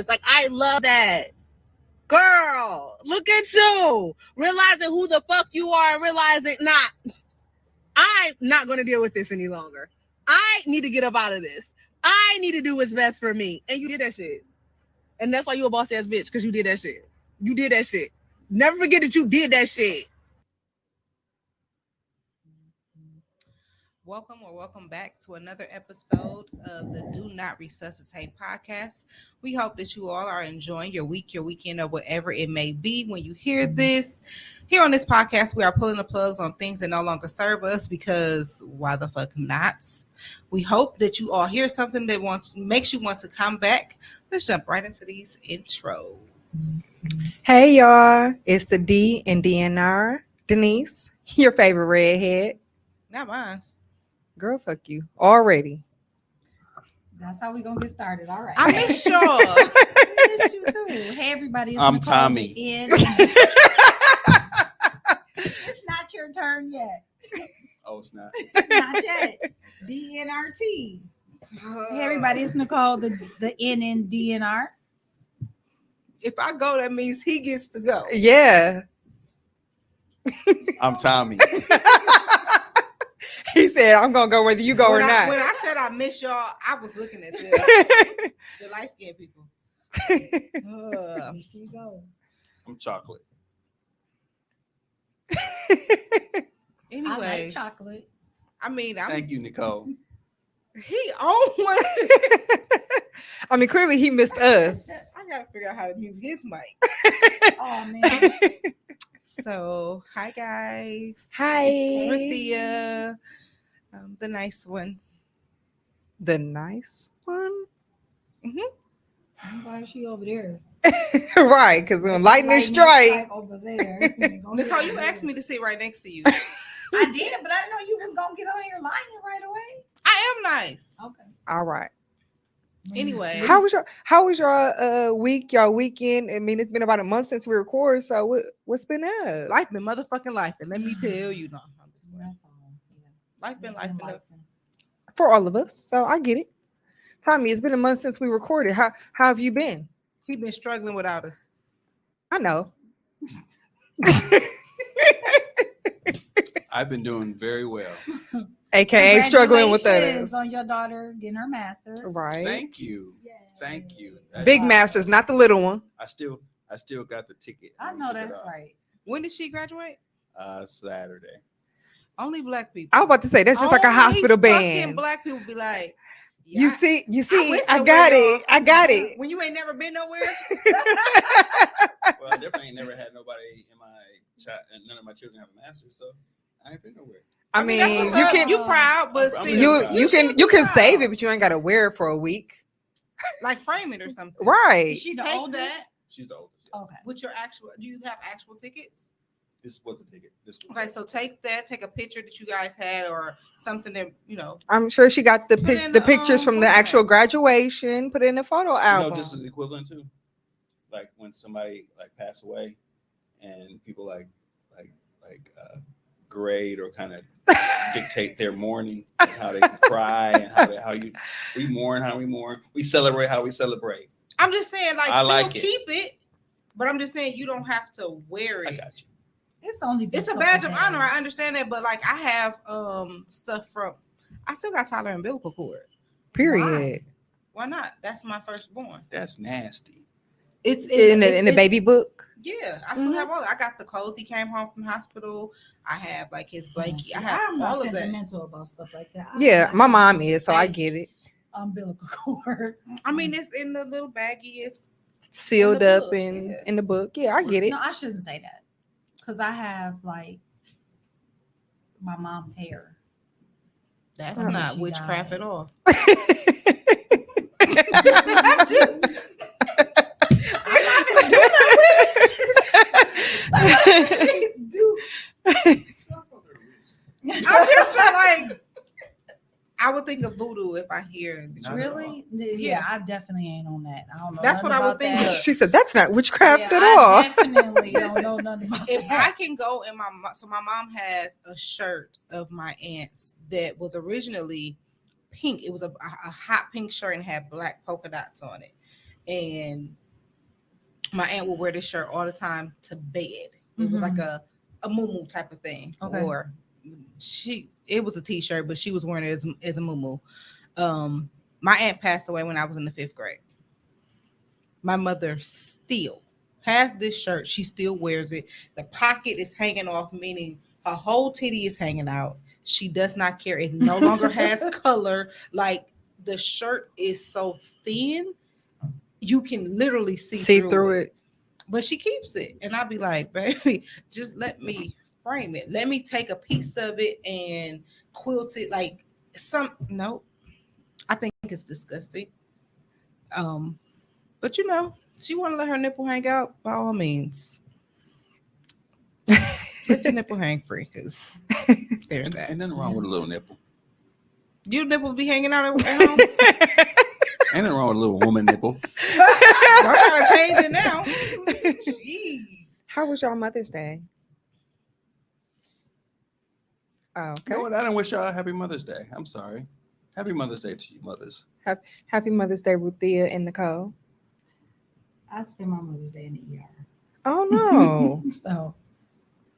Like, I love that. Girl, look at you. Realizing who the fuck you are and realizing, I'm not going to deal with this any longer. I need to get up out of this. I need to do what's best for me. And you did that shit. And that's why you a boss ass bitch, because you did that shit. You did that shit. Never forget that you did that shit. Welcome back to another episode of the Do Not Resuscitate Podcast. We hope that you all are enjoying your week, your weekend, or whatever it may be when you hear this. Here on this podcast, we are pulling the plugs on things that no longer serve us, because why the fuck not? We hope that you all hear something that makes you want to come back. Let's jump right into these intros. Hey y'all, it's the D and D.N.R. Denise, your favorite redhead. Not mine. Girl, fuck you already. That's how we gonna get started. All right. I missed y'all. I missed you too. Hey everybody, I'm Tommy. It's not your turn yet. Oh, it's not. Not yet. DNRT. Hey everybody, it's Nicole, the N in DNR. If I go, that means he gets to go. Yeah. I'm Tommy. He said, I'm going to go whether you go or not. When I said I miss y'all, I was looking at the light-skinned people. Here you go. I'm chocolate. Anyway. I like chocolate. I mean, Thank you, Nicole. He owned one. I mean, clearly he missed us. I got to figure out how to mute his mic. Oh, man. So, hi, guys. Hi. It's Rithia, the nice one. The nice one? I'm glad she over there. Right, because when lightning strike. Over there. Nicole, you asked me to sit right next to you. I did, but I didn't know you was going to get on here lying right away. I am nice. Okay. All right. Anyway. How was your week, y'all weekend? I mean, it's been about a month since we recorded, so what's been up? Life been motherfucking life, and let me tell you, no. That's all. Yeah. Life been life. For all of us, so I get it. Tommy, it's been a month since we recorded. How have you been? He been struggling without us. I know. I've been doing very well. AKA struggling with us. On your daughter getting her master's. Right. Thank you. Thank you. Big masters, not the little one. I still got the ticket. I know that's right. When did she graduate? Saturday. Only black people. I was about to say that's just like a hospital band. Fucking black people be like, yeah, you see, I got it. When you ain't never been nowhere. Well, I definitely ain't never had nobody in my child, and none of my children have a master's, so I ain't been nowhere. I mean, you proud, but still, you can save it, but you ain't got to wear it for a week. Like frame it or something. Right. Is she the Take oldest? that. She's the oldest. Okay. With your actual, do you have actual tickets? this was a ticket. This was Okay, so take a picture that you guys had or something that, I'm sure she got the Put in the the, pictures from the what's actual that? graduation. Put it in a photo album. this is equivalent to like when somebody like pass away and people like grade or kind of dictate their mourning, and how they cry and we mourn, how we mourn, we celebrate how we celebrate. I'm just saying, like, I still like it. keep it, but I'm just saying you don't have to wear I it. got you. It's only been It's a couple badge of days. honor. I understand that, but like I have stuff from. I still got Tyler umbilical cord. Period. Why not? That's my firstborn. That's nasty. It's In the baby book. Yeah, I still have all. I got the clothes he came home from the hospital. I have like his blankie. I have I'm not all of that. sentimental about stuff like that. Yeah, my mom is, so I get it. Umbilical cord. I mean, it's in the little baggie. It's Sealed in the up book, in the book. Yeah, I get it. No, I shouldn't say that because I have like my mom's hair. that's Oh, not she witchcraft died. at all. I'm just like I would think of voodoo if I hear. Not Really? Yeah, I definitely ain't on that. I don't know. That's what I would think of. She said that's not witchcraft Yeah, at I all. definitely don't know nothing about If I that. can go in my mom has a shirt of my aunt's that was originally pink. It was a hot pink shirt and had black polka dots on it. And my aunt would wear this shirt all the time to bed. It was like a muumuu type of thing. Okay. Or it was a t-shirt, but she was wearing it as a muumuu. My aunt passed away when I was in the 5th grade. My mother still has this shirt. She still wears it. The pocket is hanging off, meaning her whole titty is hanging out. She does not care. It no longer has color. Like the shirt is so thin, you can literally see through it. But she keeps it. And I'll be like, baby, just let me frame it. Let me take a piece of it and quilt it like no. I think it's disgusting. But she want to let her nipple hang out, by all means. Let your nipple hang free, because there's that. Ain't nothing wrong with a little nipple. Your nipple be hanging out at home? Ain't nothing wrong with a little woman nipple. I gotta change it now. Jeez. How was y'all Mother's Day? Oh, okay. You know what? I didn't wish y'all a happy Mother's Day. I'm sorry. Happy Mother's Day to you mothers. Happy Mother's Day, Ruthia and Nicole. I spent my Mother's Day in the ER. Oh no. So,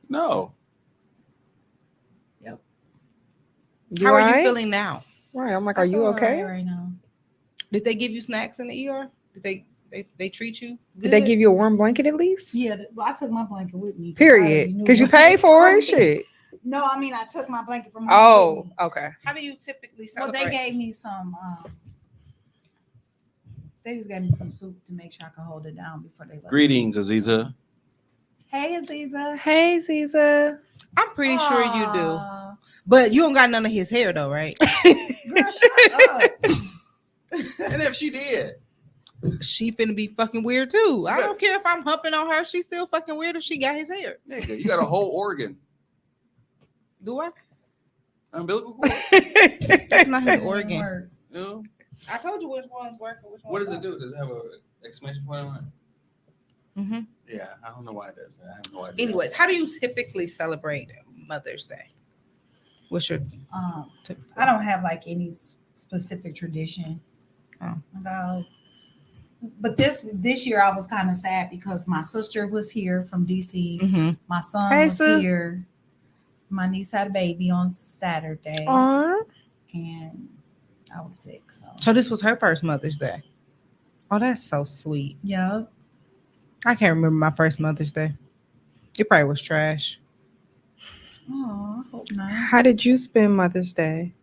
No. yep. You How are alright? you feeling now? Right. I'm like, I are you feel okay? alright right now? Did they give you snacks in the ER? Did they treat you good? Did they give you a warm blanket at least? Yeah, well, I took my blanket with me. Period. Because you paid for it. Shit. No, I mean I took my blanket from home. Oh, with me. okay. How do you typically Well, celebrate? they gave me some. They just gave me some soup to make sure I could hold it down before they left. Greetings, Aziza. Hey, Aziza. Hey, Ziza. I'm pretty sure you do. Aw, But you don't got none of his hair though, right? Girl, shut up. And if she did, She finna be fucking weird too. I don't care if I'm humping on her. She's still fucking weird if she got his hair. nigga, you got a whole organ. Do I? Umbilical cord. That's not his Didn't organ. work. You know? I told you which one's working. Which What one's does it do? Does it have an exclamation point on it? Mm-hmm. Yeah, I don't know why it does that. I have no idea. Anyways, how do you typically celebrate Mother's Day? What's your typical? I don't have like any specific tradition. Oh. But this year I was kind of sad because my sister was here from DC. Mm-hmm. My son Hey, was sis. here. My niece had a baby on Saturday, Aw. and I was sick. So this was her first Mother's Day. Oh, that's so sweet. Yeah. I can't remember my first Mother's Day. It probably was trash. Oh, I hope not. How did you spend Mother's Day?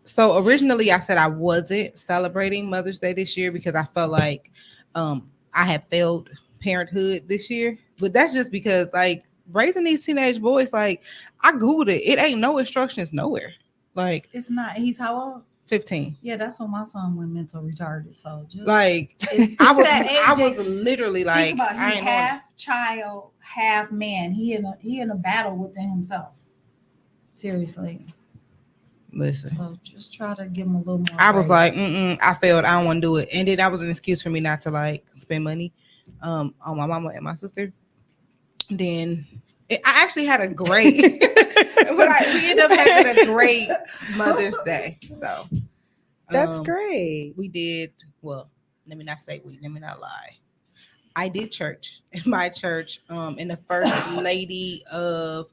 So originally I said I wasn't celebrating Mother's Day this year because I felt like I had failed parenthood this year. But that's just because like raising these teenage boys, like I Googled it. It ain't no instructions nowhere. Like It's not. He's how old? 15. Yeah, that's when my son went mental retarded. So just Like it's I that age. was literally like Think about I he ain't on it. half child, half man. He in a battle within himself. Seriously. Listen. So just try to give him a little more. I was grace. like, I failed. I don't want to do it. And then that was an excuse for me not to like spend money on my mama and my sister. Then I actually had a great, but we ended up having a great Mother's Day. So That's great. We did, well, let me not lie. I did church in my church, and the first lady of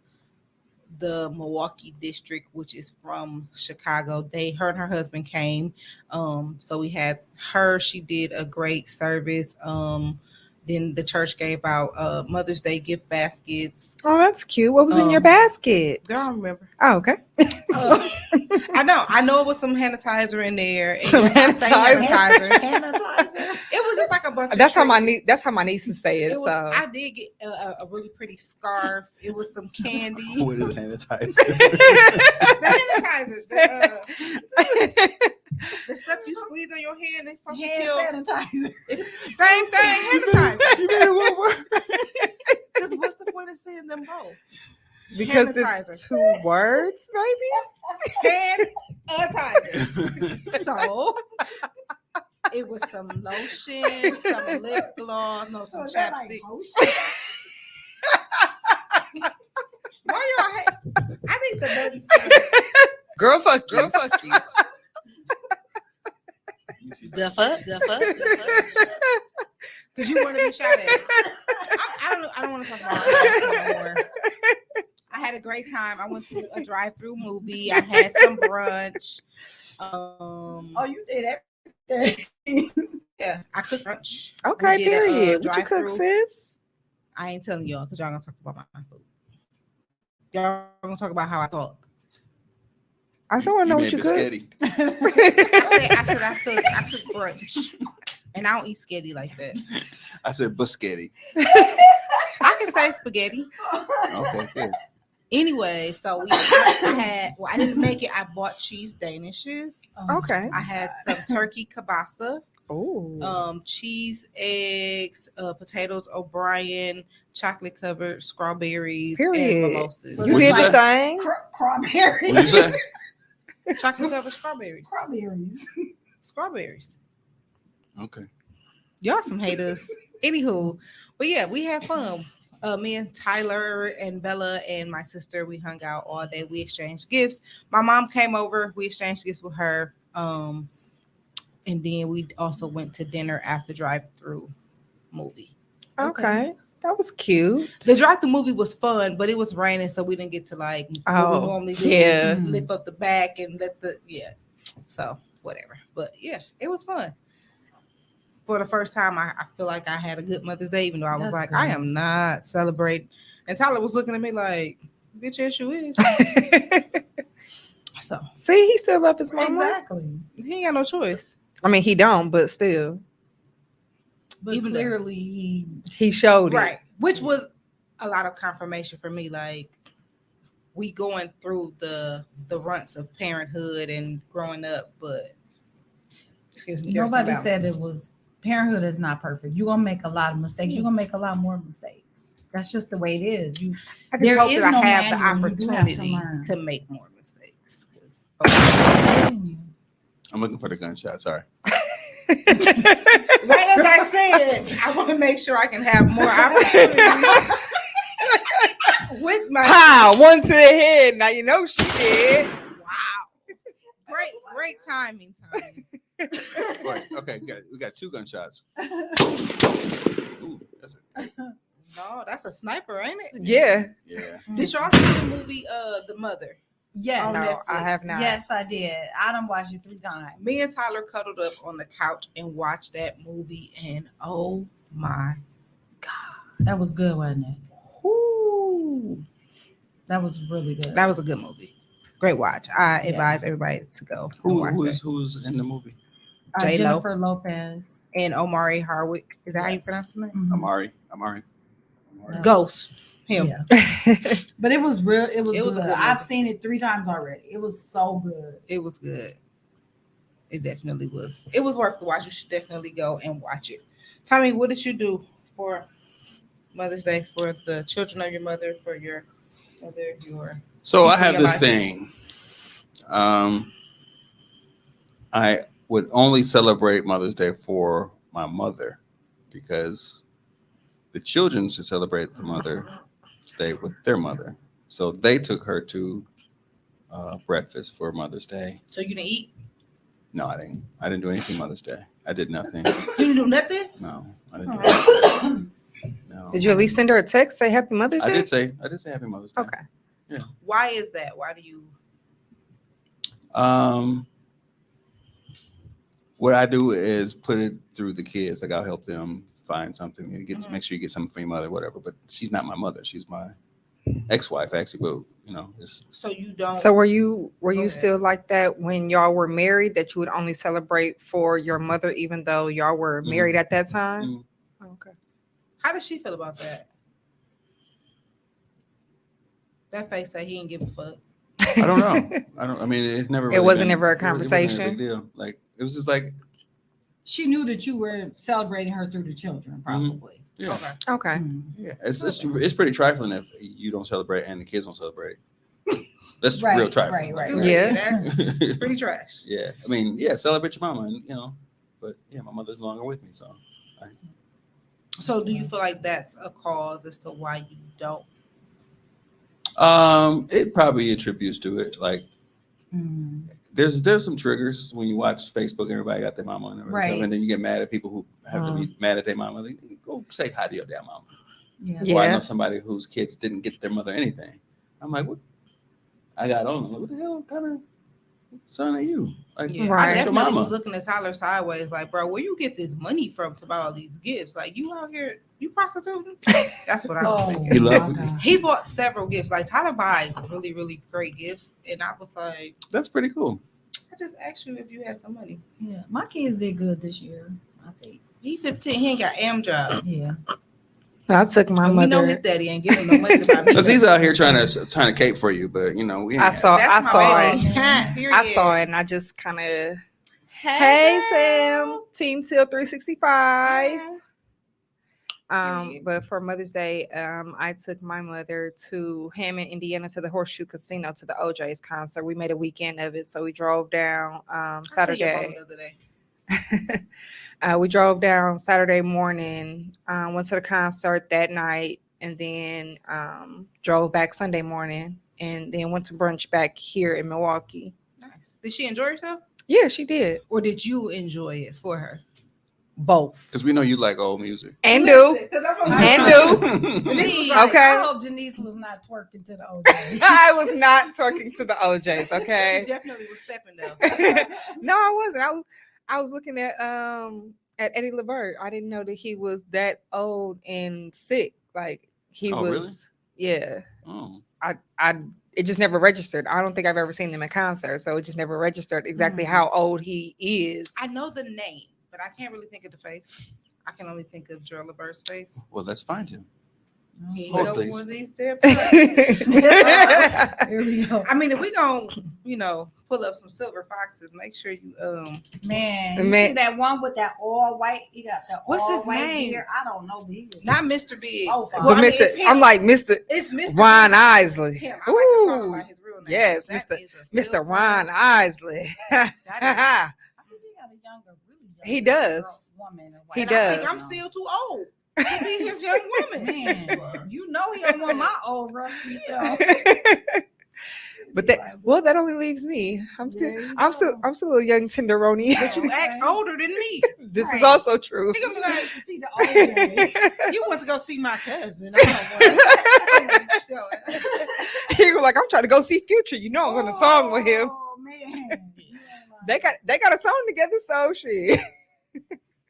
the Milwaukee district, which is from Chicago, her and her husband came. So we had her. She did a great service. Then the church gave out Mother's Day gift baskets. Oh, that's cute. What was in your basket? Girl, I don't remember. Oh, okay. I know it was some sanitizer in there. And Some sanitizer. Sanitizer. It was just like a bunch of That's how my treats. That's how my nieces say it. It was, So I did get a really pretty scarf. It was some candy. What is sanitizer? The sanitizer. The stuff you squeeze on your hand and supposed to kill. Sanitizer. Same thing, sanitizer. you made it one word. Because what's the point of saying them both? Because Sanitizer. it's 2 words, maybe. Hand sanitizer. So it was some lotion, some lip gloss, some is that like chapstick. lotion? Why y'all I need the buttons. Girl, fuck you. The fuck. Because you want to be shot at. I don't want to talk about that anymore. I had a great time. I went to a drive-through movie. I had some brunch. Oh, you did everything. Yeah, I cooked lunch. Okay, We did a, period. What you cook, drive-through. sis? I ain't telling y'all because y'all gonna talk about my food. Y'all gonna talk about how I talk. I still want to know what made you cook. biscotti. I said I cook brunch, and I don't eat spaghetti like that. I said biscotti. I can say spaghetti. Okay, good. Anyway, so I didn't make it. I bought cheese danishes. Okay. I had some turkey kielbasa, Oh. cheese, eggs, potatoes O'Brien, chocolate covered strawberries, Period. and mimosas. You What'd did you your say? thing. Strawberries. What you say? Chocolate covered strawberries. Strawberries. Okay. Y'all some haters. Anywho, but yeah, we had fun. Me and Tyler and Bella and my sister, we hung out all day. We exchanged gifts. My mom came over. We exchanged gifts with her. And then we also went to dinner after drive-through movie. Okay. That was cute. The drive-through movie was fun, but it was raining, so we didn't get to like what we normally do. Yeah. Lift up the back and so whatever. But yeah, it was fun. For the first time, I feel like I had a good Mother's Day, even though I was That's like, good. I am not celebrating. And Tyler was looking at me like, bitch, yes, you is. So See, he still love his mama. Exactly. he ain't got no choice. I mean, he don't, but still, But Even though- clearly he showed it. Right. Which was a lot of confirmation for me. Like, we going through the runts of parenthood and growing up, but excuse me. there's some nobody said balance. it was parenthood is not perfect. You're gonna make a lot of mistakes. You're gonna make a lot more mistakes. That's just the way it is. I just there hope is that no I have the manual. You do have to opportunity learn. to make more mistakes. I'm looking for the gunshot. Sorry. Right as I said, I want to make sure I can have more opportunity with my Pow! One to the head. Now you know she did. wow. Great timing. Right. Okay. We got 2 gunshots. Ooh, that's a No, that's a sniper, ain't it? Yeah. yeah. Did y'all see the movie The Mother? Yes. No, I have not. Yes, I did. I done watched it 3 times. Me and Tyler cuddled up on the couch and watched that movie, and oh my That was good, wasn't it? Ooh, That was really good. that was a good movie. Great watch. I advise everybody to go and watch that. Who's in the movie? J-Lo. Jennifer Lopez. And Omari Hardwick. Is that how you pronounce his name? Mhm. Amari. Yeah. Ghost. Him. Yeah. But it was real. It was It was a good. good I've movie. seen it 3 times already. It was so good. It was good. It definitely was. It was worth the watch. You should definitely go and watch it. Tommy, what did you do for Mother's Day for the children of your mother, for your mother, So I people in have your this life? thing. I would only celebrate Mother's Day for my mother because the children should celebrate the Mother's Day with their mother. So they took her to breakfast for Mother's Day. So you didn't eat? No, I didn't. I didn't do anything Mother's Day. I did nothing. You didn't do nothing? No, I didn't do anything. No. Did you at least send her a text, say Happy Mother's Day? I did say Happy Mother's Day. Okay. Why is that? Why do you? What I do is put it through the kids. Like I'll help them find something and make sure you get something for your mother, whatever. But she's not my mother. She's my ex-wife, actually. But it's So you don't. So were you ahead. still like that when y'all were married, that you would only celebrate for your mother even though y'all were married at that time? Okay. How does she feel about that? That face said he didn't give a fuck. I don't know. I mean, it's never. It wasn't been, ever a it wasn't conversation? a big deal. Like it was just like. She knew that you were celebrating her through the children, probably. Yeah. Okay. Mhm. Yeah. It's pretty trifling if you don't celebrate and the kids don't celebrate. That's Right, real trifling. right. Yeah. It's pretty trash. Yeah. I mean, yeah, celebrate your mama, and but yeah, my mother's no longer with me, so. So do you feel like that's a cause as to why you don't? It probably attributes to it. Like Mhm. there's some triggers when you watch Facebook. Everybody got their mama on there, Right. and then you get mad at people who have to be mad at their mama. Like, go say hi to your damn mama. Yeah. Or I know somebody whose kids didn't get their mother anything. I'm like, what? I got on. I'm like, what the hell kind of son are you? Like, Yeah, Right. I your definitely mama. was looking at Tyler sideways, like, bro, where you get this money from to buy all these gifts? Like, you out here, you prostituting? That's what I was Oh, thinking. He loved my it. God. He bought several gifts. Like, Tyler buys really, really great gifts, and I was like, That's pretty cool. I just asked you if you had some money. Yeah, my kids did good this year, I think. He 15. He ain't got job. Yeah. I took my And we know his mother. daddy ain't giving no money to buy me. Because he's out here trying to cape for you, but we ain't I saw That's my it. baby. Period. I saw it and I just kind of, hey Sam, Team Seal 365. Period. But for Mother's Day, I took my mother to Hammond, Indiana, to the Horseshoe Casino to the OJ's concert. We made a weekend of it, so we drove down I seen your Saturday. mama the other day. We drove down Saturday morning, went to the concert that night, and then drove back Sunday morning, and then went to brunch back here in Milwaukee. Nice. Did she enjoy herself? Yeah, she did. Or did you enjoy it for her? Both. Because we know you like old music. And do. And do. Denise was Okay. I hope Denise was not twerking to the OJ. I was not twerking to the OJs, okay? She definitely was stepping though. No, I wasn't. I was looking at Eddie Levert. I didn't know that he was that old and sick. Like he Oh, was. really? Yeah. Oh. It just never registered. I don't think I've ever seen him in concert, so it just never registered exactly how old he is. I know the name, but I can't really think of the face. I can only think of Joe Levert's face. Well, let's find him. He ain't Hold, over please. one of these there. Here we go. I mean, if we gonna, pull up some silver foxes, make sure you Man, you Man. see that one with that all white? He got the What's all his white name? beard. I don't know. But he is not Mr. Biggs. Oh, But Well, I mean, Mr. it's him. I'm like Mr. It's Mr. Ron Biggs. Isley. Him. I like to call him by his real name. Yes, That Mr. is a Mr. silver- Ron Isley. I think he got a younger, really young. He does. Woman in white. He And I think does. I'm still too old to be his young woman. Man, you know he don't want my old rusty self. But that only leaves me. I'm still a little young tenderoni. But you act older than me. This is Right. also true. He gonna be like, to see the old man. you want to go see my cousin. I don't want to. He was like, I'm trying to go see Future. You know, I was on the song with him. Oh man, They got a song together, so shit.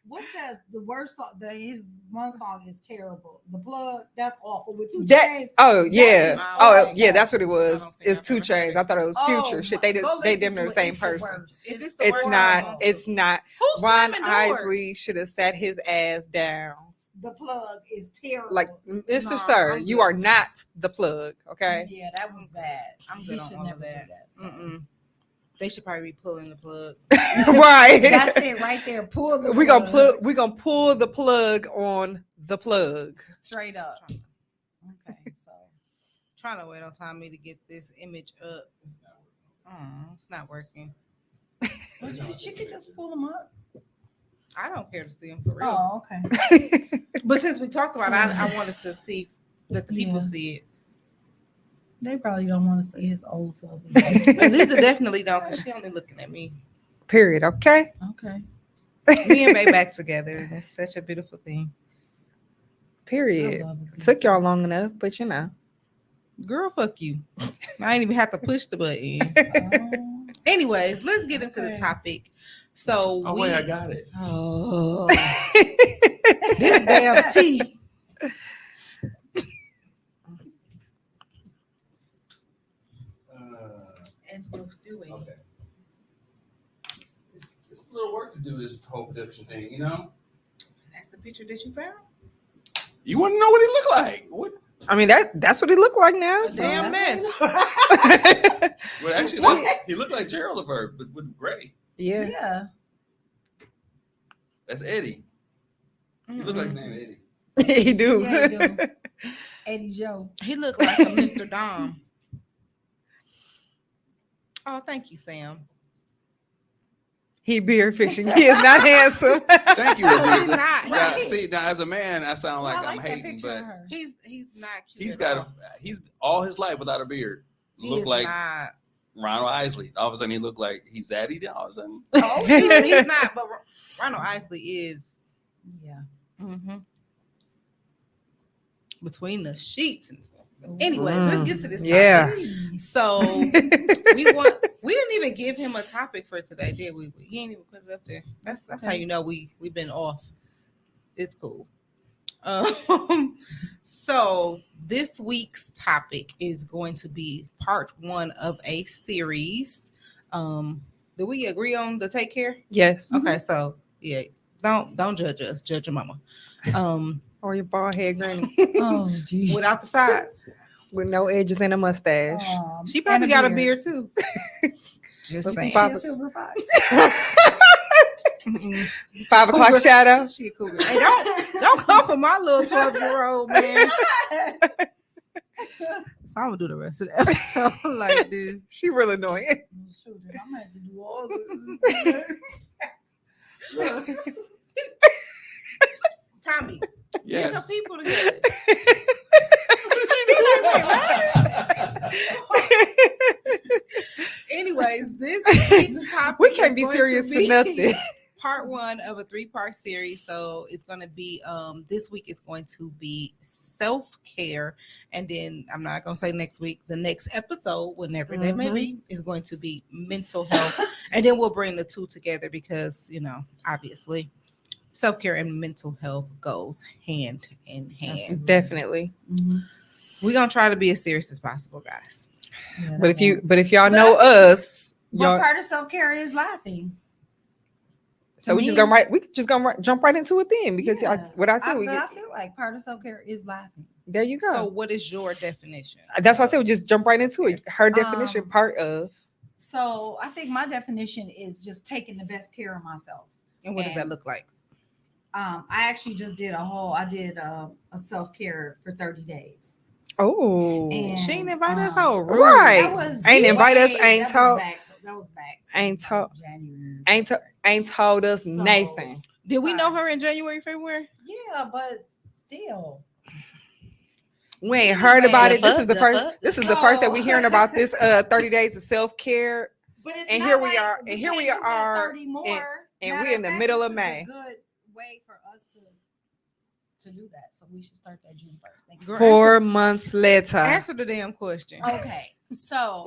What's that? The worst song. His one song is terrible. The Plug. That's awful with 2 That- Chainz. Oh yeah. is Oh awful. yeah, that's what it I was. don't think It's I've 2 ever Chainz. heard I thought it was Future. Oh, Shit, go they listen them to the it. same It's the person. worst. If it's It's worst not. song, It's not. Who's Ron slamming doors? Isley should have sat his ass down. The Plug is terrible. Like, Mr. Nah, Sir, I'm you good. are not the plug. Okay. Yeah, that was bad. I'm He good on should all never of do that. that. So. Mm-mm. They should probably be pulling the plug. Right. That's it right there. Pull the. We gonna pull the plug on the plug. Straight up. Okay, so Trying to wait on Tommy to get this image up. It's not working. she could just pull them up. I don't care to see him for real. Oh, okay. But since we talked about it, I wanted to see that the people Yeah. see it. They probably don't want to see his old self. Aziza definitely don't, because she only looking at me. Period. Okay. Okay. Me and Bay back together, and it's such a beautiful thing. Period. I love Aziza. Took y'all long enough, but you know. Girl, fuck you. I ain't even have to push the button. Oh, Anyways, let's get into the Okay. topic. So Oh wait, I got it. Oh, this damn tea. As we're still waiting. Okay. It's a little work to do this whole production thing, you know. That's the picture that you found. You want to know what he looked like? What? I mean that's what he looked like now. A So. damn mess. Well, actually, he looked like Gerald Levert, but with gray. Yeah. yeah. That's Eddie. He looked like his name Eddie. He do. Yeah, he do. Eddie Joe. He looked like a Mr. Dom. Oh, thank you, Sam. He beer fishing. He is not handsome. Thank you, He's Aziza. not. Now, see, now as a man, I sound like Well, I I'm that hating, picture of but her. He's not cute. he's at got all. he's all his life without a beard. He Looked is like not. Ronald Isley. All of a sudden, he looked like he's Zaddy. Then all of a sudden, Oh, he's not. But Ronald Isley is. Yeah. Mm-hmm. Between the sheets and stuff. Anyways, let's get to this topic. Yeah. So we didn't even give him a topic for today, did we? He ain't even put it up there. That's how you know we've been off. It's cool. So this week's topic is going to be part 1 of a series. Did we agree on the take care? Yes. Okay, so yeah, don't judge us, judge your mama. Or your bald head granny Oh, geez. Without the sides. with no edges and a mustache. She probably got a beard too. Just Look, saying. Bob- She a silver fox. 5 o'clock cougar. shadow. She a cougar. Hey, don't come for my little 12-year-old man. So I'm gonna do the rest of the episode like this. She real annoying. Shoot, I'm gonna have to do all this. Tommy, get your yes. people together. Anyways, this week's topic We can't is be going serious to for be nothing. Part 1 of a 3-part series. So it's going to be this week is going to be self-care, and then I'm not going to say next week. The next episode, whenever that may be, is going to be mental health, and then we'll bring the two together because obviously self-care and mental health goes hand in hand. Definitely. We're gonna try to be as serious as possible, guys. Yeah, But if y'all But know us, what y'all, part of self-care is laughing? so we me- just gonna jump right into it then because Yeah. what I said I feel like part of self-care is laughing. there you go. So, what is your definition? That's why I said we just jump right into it. Her definition, part of. So I think my definition is just taking the best care of myself. And what does that look like? I actually just did a self-care for 30 days. Oh, And, She ain't invite us um, over. right. That was Ain't invite us, way- ain't that talk. was back- That was back. Ain't talk. January. ain't told us So- Nathan. Did we know her in January, February? Yeah, but still. We ain't heard about it. The This is the fuck? first. This is the first that we hearing about this 30 days of self care, But it's And not here we like are- and here we can't do but are 30 more. and Matter we in the fact, middle of this is a May. good way for us to do that. So we should start that June 1st. Thank you. Girl, 4 months later. Answer the damn question. Okay, so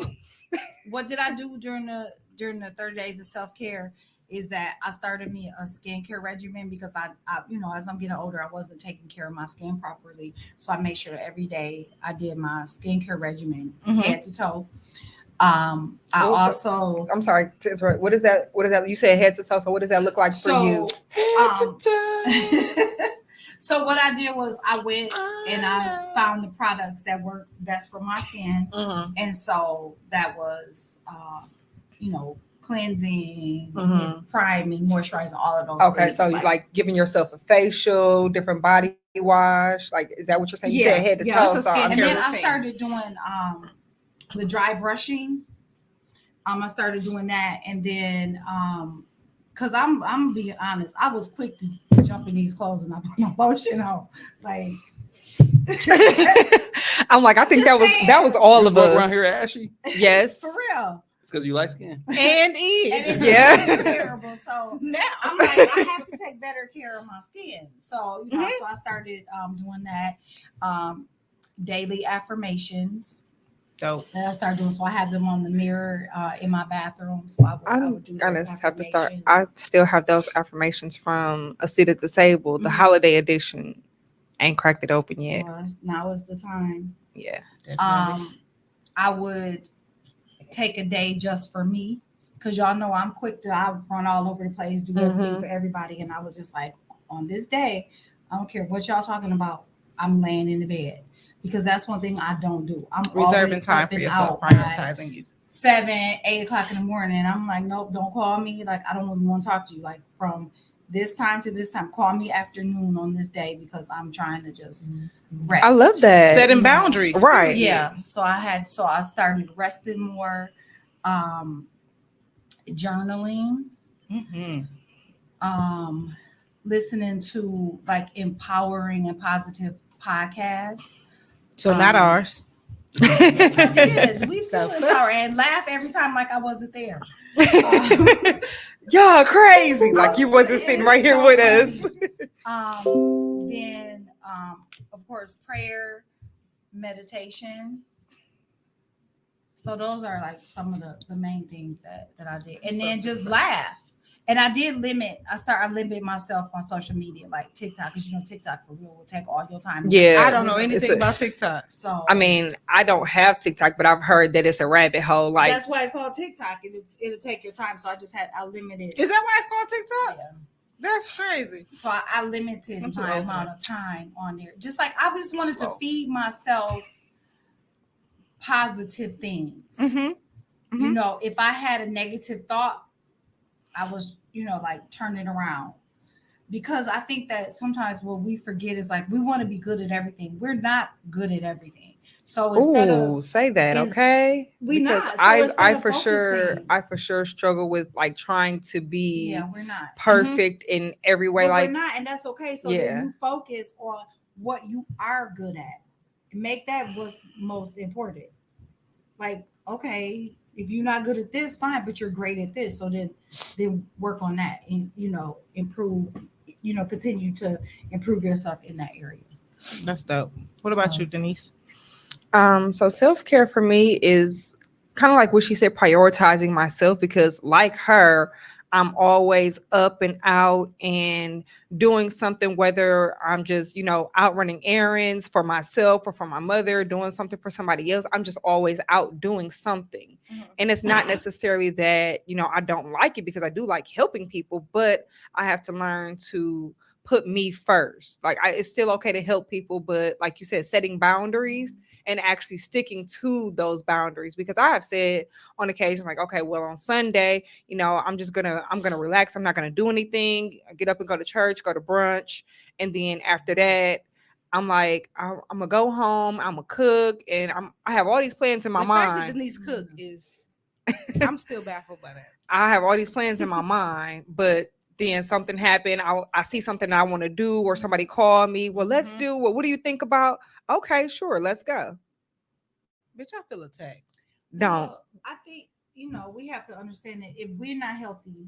what did I do during the 30 days of self-care is that I started me a skincare regimen because I as I'm getting older, I wasn't taking care of my skin properly. So I made sure that every day I did my skincare regimen Mhm. head to toe. I also I'm sorry to interrupt. What is that? You said head to toe. So what does that look like for you? So what I did was I went and I found the products that work best for my skin. Mhm. And so that was, cleansing, Mhm. priming, moisturizing, all of those Okay, things. so you like giving yourself a facial, different body wash? Like, is that what you're saying? You said head to toe. What's a So I'm skincare And then curious. I started doing the dry brushing. I started doing that, and then because I'm being honest, I was quick to jump in these clothes and I put my lotion on. Like I'm like, I think Just that was all You of walk us. around here ashy. Yes. for real. It's because you light skin. And And is. it's Yeah. terrible. So Now. I'm like, I have to take better care of my skin. So so I started doing that. Daily affirmations Dope. that I started doing. So I have them on the mirror in my bathroom. So I I'm would do gonna those have to start. I affirmations. still have those affirmations from A Seat at the Table, the Mhm. holiday edition. Ain't cracked it open yet. Well, now is the time. Yeah. Definitely. I would take a day just for me because y'all know I'm quick to I run all over the place, do everything Mhm. for everybody, and I was just like, on this day, I don't care what y'all talking about. I'm laying in the bed because that's one thing I don't do. I'm Reserving always time up for and yourself, out by prioritizing you. 7, 8 o'clock in the morning. And I'm like, nope, don't call me. Like I don't even want to talk to you. Like from this time to this time, call me afternoon on this day because I'm trying to just rest. I love that. Setting you know. boundaries. Right. Yeah. So I started resting more, journaling, Mm-hmm. listening to like empowering and positive podcasts. So not ours. Yes, I did. We still So- empower and laugh every time like I wasn't there. Y'all crazy. Like you wasn't sitting right here with us. Then, of course, prayer, meditation. So those are like some of the main things that I did. And then just laugh. And I did I limit myself on social media, like TikTok, because TikTok for real will take all your time. Yeah. I don't know It's anything a- about TikTok. So I mean, I don't have TikTok, but I've heard that it's a rabbit hole. Like, that's why it's called TikTok. It'll take your time. So I limited. Is that why it's called TikTok? Yeah. That's crazy. So I limited I'm too my old for amount of time on there. Just like I just wanted Slow. to feed myself positive things. Mm-hmm. If I had a negative thought, I was, like turn it around. Because I think that sometimes what we forget is like we want to be good at everything. We're not good at everything. So instead Ooh, of say that, is- okay? we Because not. So I instead of for sure focusing- struggle with like trying to be yeah, we're not perfect in every way. Well, Like, we're not, and that's okay. So Yeah. then you focus on what you are good at. Make that what's most important. Like, okay, if you're not good at this, fine, but you're great at this. So then work on that and improve. Continue to improve yourself in that area. That's dope. What about So- you, Denise? so self-care for me is kind of like what she said, prioritizing myself, because like her, I'm always up and out and doing something, whether I'm just, out running errands for myself or for my mother, doing something for somebody else. I'm just always out doing something. Mhm. And it's not necessarily that, I don't like it, because I do like helping people, but I have to learn to put me first. Like it's still okay to help people, but like you said, setting boundaries and actually sticking to those boundaries, because I have said on occasion, like, okay, well, on Sunday, I'm gonna relax. I'm not gonna do anything. I get up and go to church, go to brunch, and then after that, I'm like, I'm gonna go home. I'm gonna cook, and I have all these plans in my The fact that mind. Denise cook is, I'm still baffled by that. I have all these plans in my mind, but then something happened. I see something I want to do, or somebody call me. Well, let's Mhm. do. Well, what do you think about? Okay, sure, let's go. Bitch, I feel attacked. Don't. Well, I think we have to understand that if we're not healthy,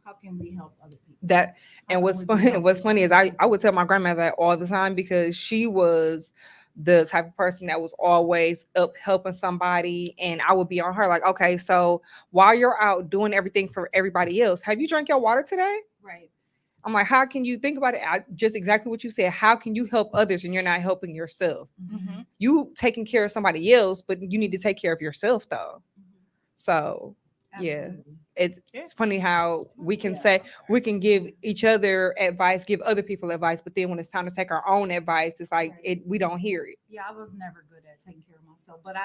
how can we help other people? That How and can what's we be funny, healthy what's for funny is other I people? would tell my grandmother that all the time, because she was the type of person that was always up helping somebody, and I would be on her like, okay, so while you're out doing everything for everybody else, have you drank your water today? Right. I'm like, how can you think about it? Just exactly what you said. How can you help others and you're not helping yourself? Mhm. You taking care of somebody else, but you need to take care of yourself though. So yeah, Absolutely. it's funny how we can Yeah. say we can give each other advice, give other people advice, but then when it's time to take our own advice, it's like Right. we don't hear it. Yeah, I was never good at taking care of myself, but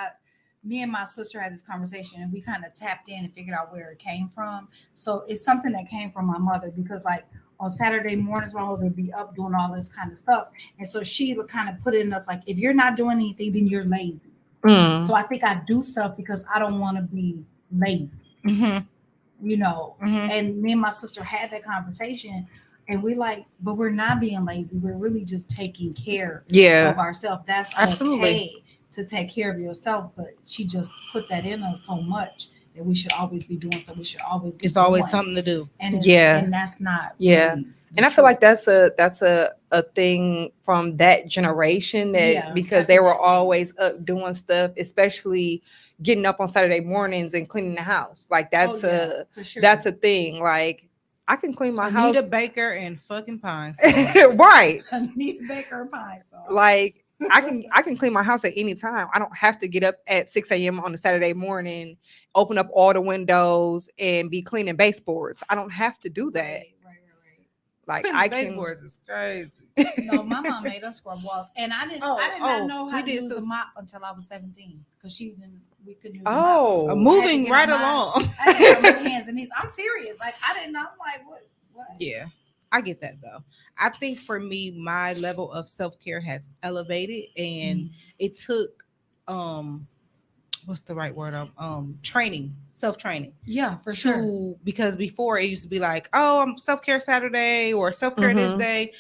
me and my sister had this conversation, and we kind of tapped in and figured out where it came from. So it's something that came from my mother, because like on Saturday mornings, my mother would be up doing all this kind of stuff. And so she would kind of put it in us like, if you're not doing anything, then you're lazy. Mm. So I think I do stuff because I don't want to be lazy, you know. And me and my sister had that conversation, and we like, but we're not being lazy. We're really just taking care of ourselves. That's Absolutely. okay to take care of yourself. But she just put that in us so much that we should always be doing stuff. We should always be It's always doing. something to do. And Yeah. that's not Yeah. really And I feel like that's a thing from that generation, that Yeah, because they were definitely. always up doing stuff, especially getting up on Saturday mornings and cleaning the house. Like that's for sure. that's a thing. Like I can clean my house. Anita Baker and fucking Pine. Right. Anita Baker pie sauce. Like I can clean my house at any time. I don't have to get up at 6 a.m. on a Saturday morning, open up all the windows, and be cleaning baseboards. I don't have to do that. Right. Like Cleaning I can. baseboards is crazy. No, my mom made us scrub walls, and I did not know how to use a mop until I was 17, because we couldn't use a mop. Oh, Moving right along. I had to get on my hands and knees. I'm serious. Like I didn't know. I'm like, what? Yeah, I get that though. I think for me, my level of self-care has elevated, and it took what's the right word? Training, self-training. Yeah, for sure. Because before it used to be like, oh, I'm self-care Saturday or self-care this day.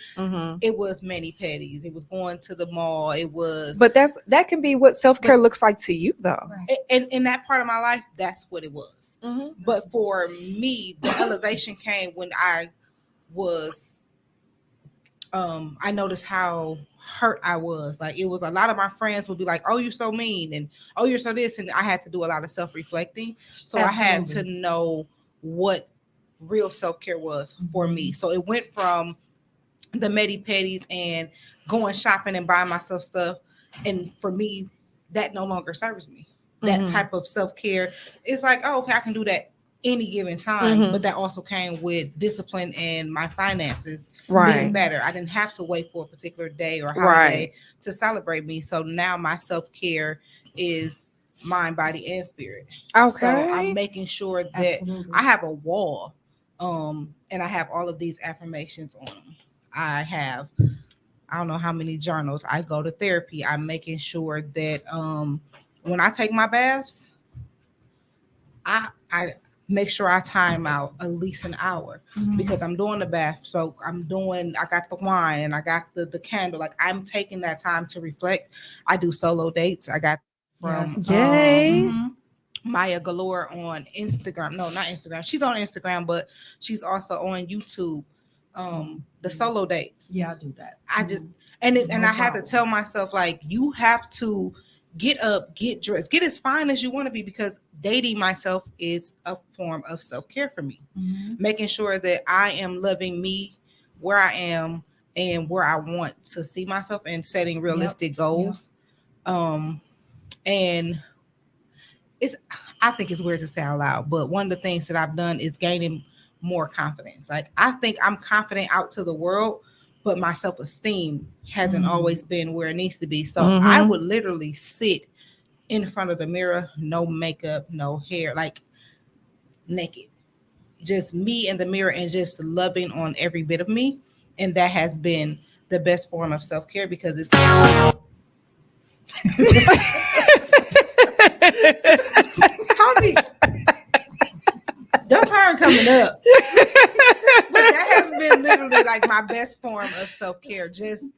It was mani-pedis. It was going to the mall. It was. But that can be what self-care looks like to you, though. Right. And in that part of my life, that's what it was. But for me, the elevation came when I was. I noticed how hurt I was. Like it was a lot of my friends would be like, "Oh, you're so mean," and "Oh, you're so this," and I had to do a lot of self-reflecting. So I had to know what real self-care was for me. So it went from the medi-pedis and going shopping and buying myself stuff, and for me, that no longer serves me. That type of self-care is like, oh, okay, I can do that any given time, but that also came with discipline and my finances being better. I didn't have to wait for a particular day or holiday to celebrate me. So now my self-care is mind, body, and spirit. Okay. So I'm making sure that I have a wall, and I have all of these affirmations on them. I don't know how many journals. I go to therapy. I'm making sure that when I take my baths, I make sure I time out at least an hour because I'm doing the bath. So I got the wine and I got the candle. Like I'm taking that time to reflect. I do solo dates. I got from Maya Galore on Instagram. No, not Instagram. She's on Instagram, but she's also on YouTube. The solo dates. Yeah, I do that. I just and I had to tell myself, like, you have to get up, get dressed, get as fine as you want to be, because dating myself is a form of self-care for me. Making sure that I am loving me where I am and where I want to see myself, and setting realistic goals. And I think it's weird to say out loud, but one of the things that I've done is gaining more confidence. Like I think I'm confident out to the world, but my self-esteem hasn't always been where it needs to be. So I would literally sit in front of the mirror, no makeup, no hair, like naked, just me in the mirror and just loving on every bit of me. And that has been the best form of self-care, because it's don't turn coming up. But that has been literally like my best form of self-care, just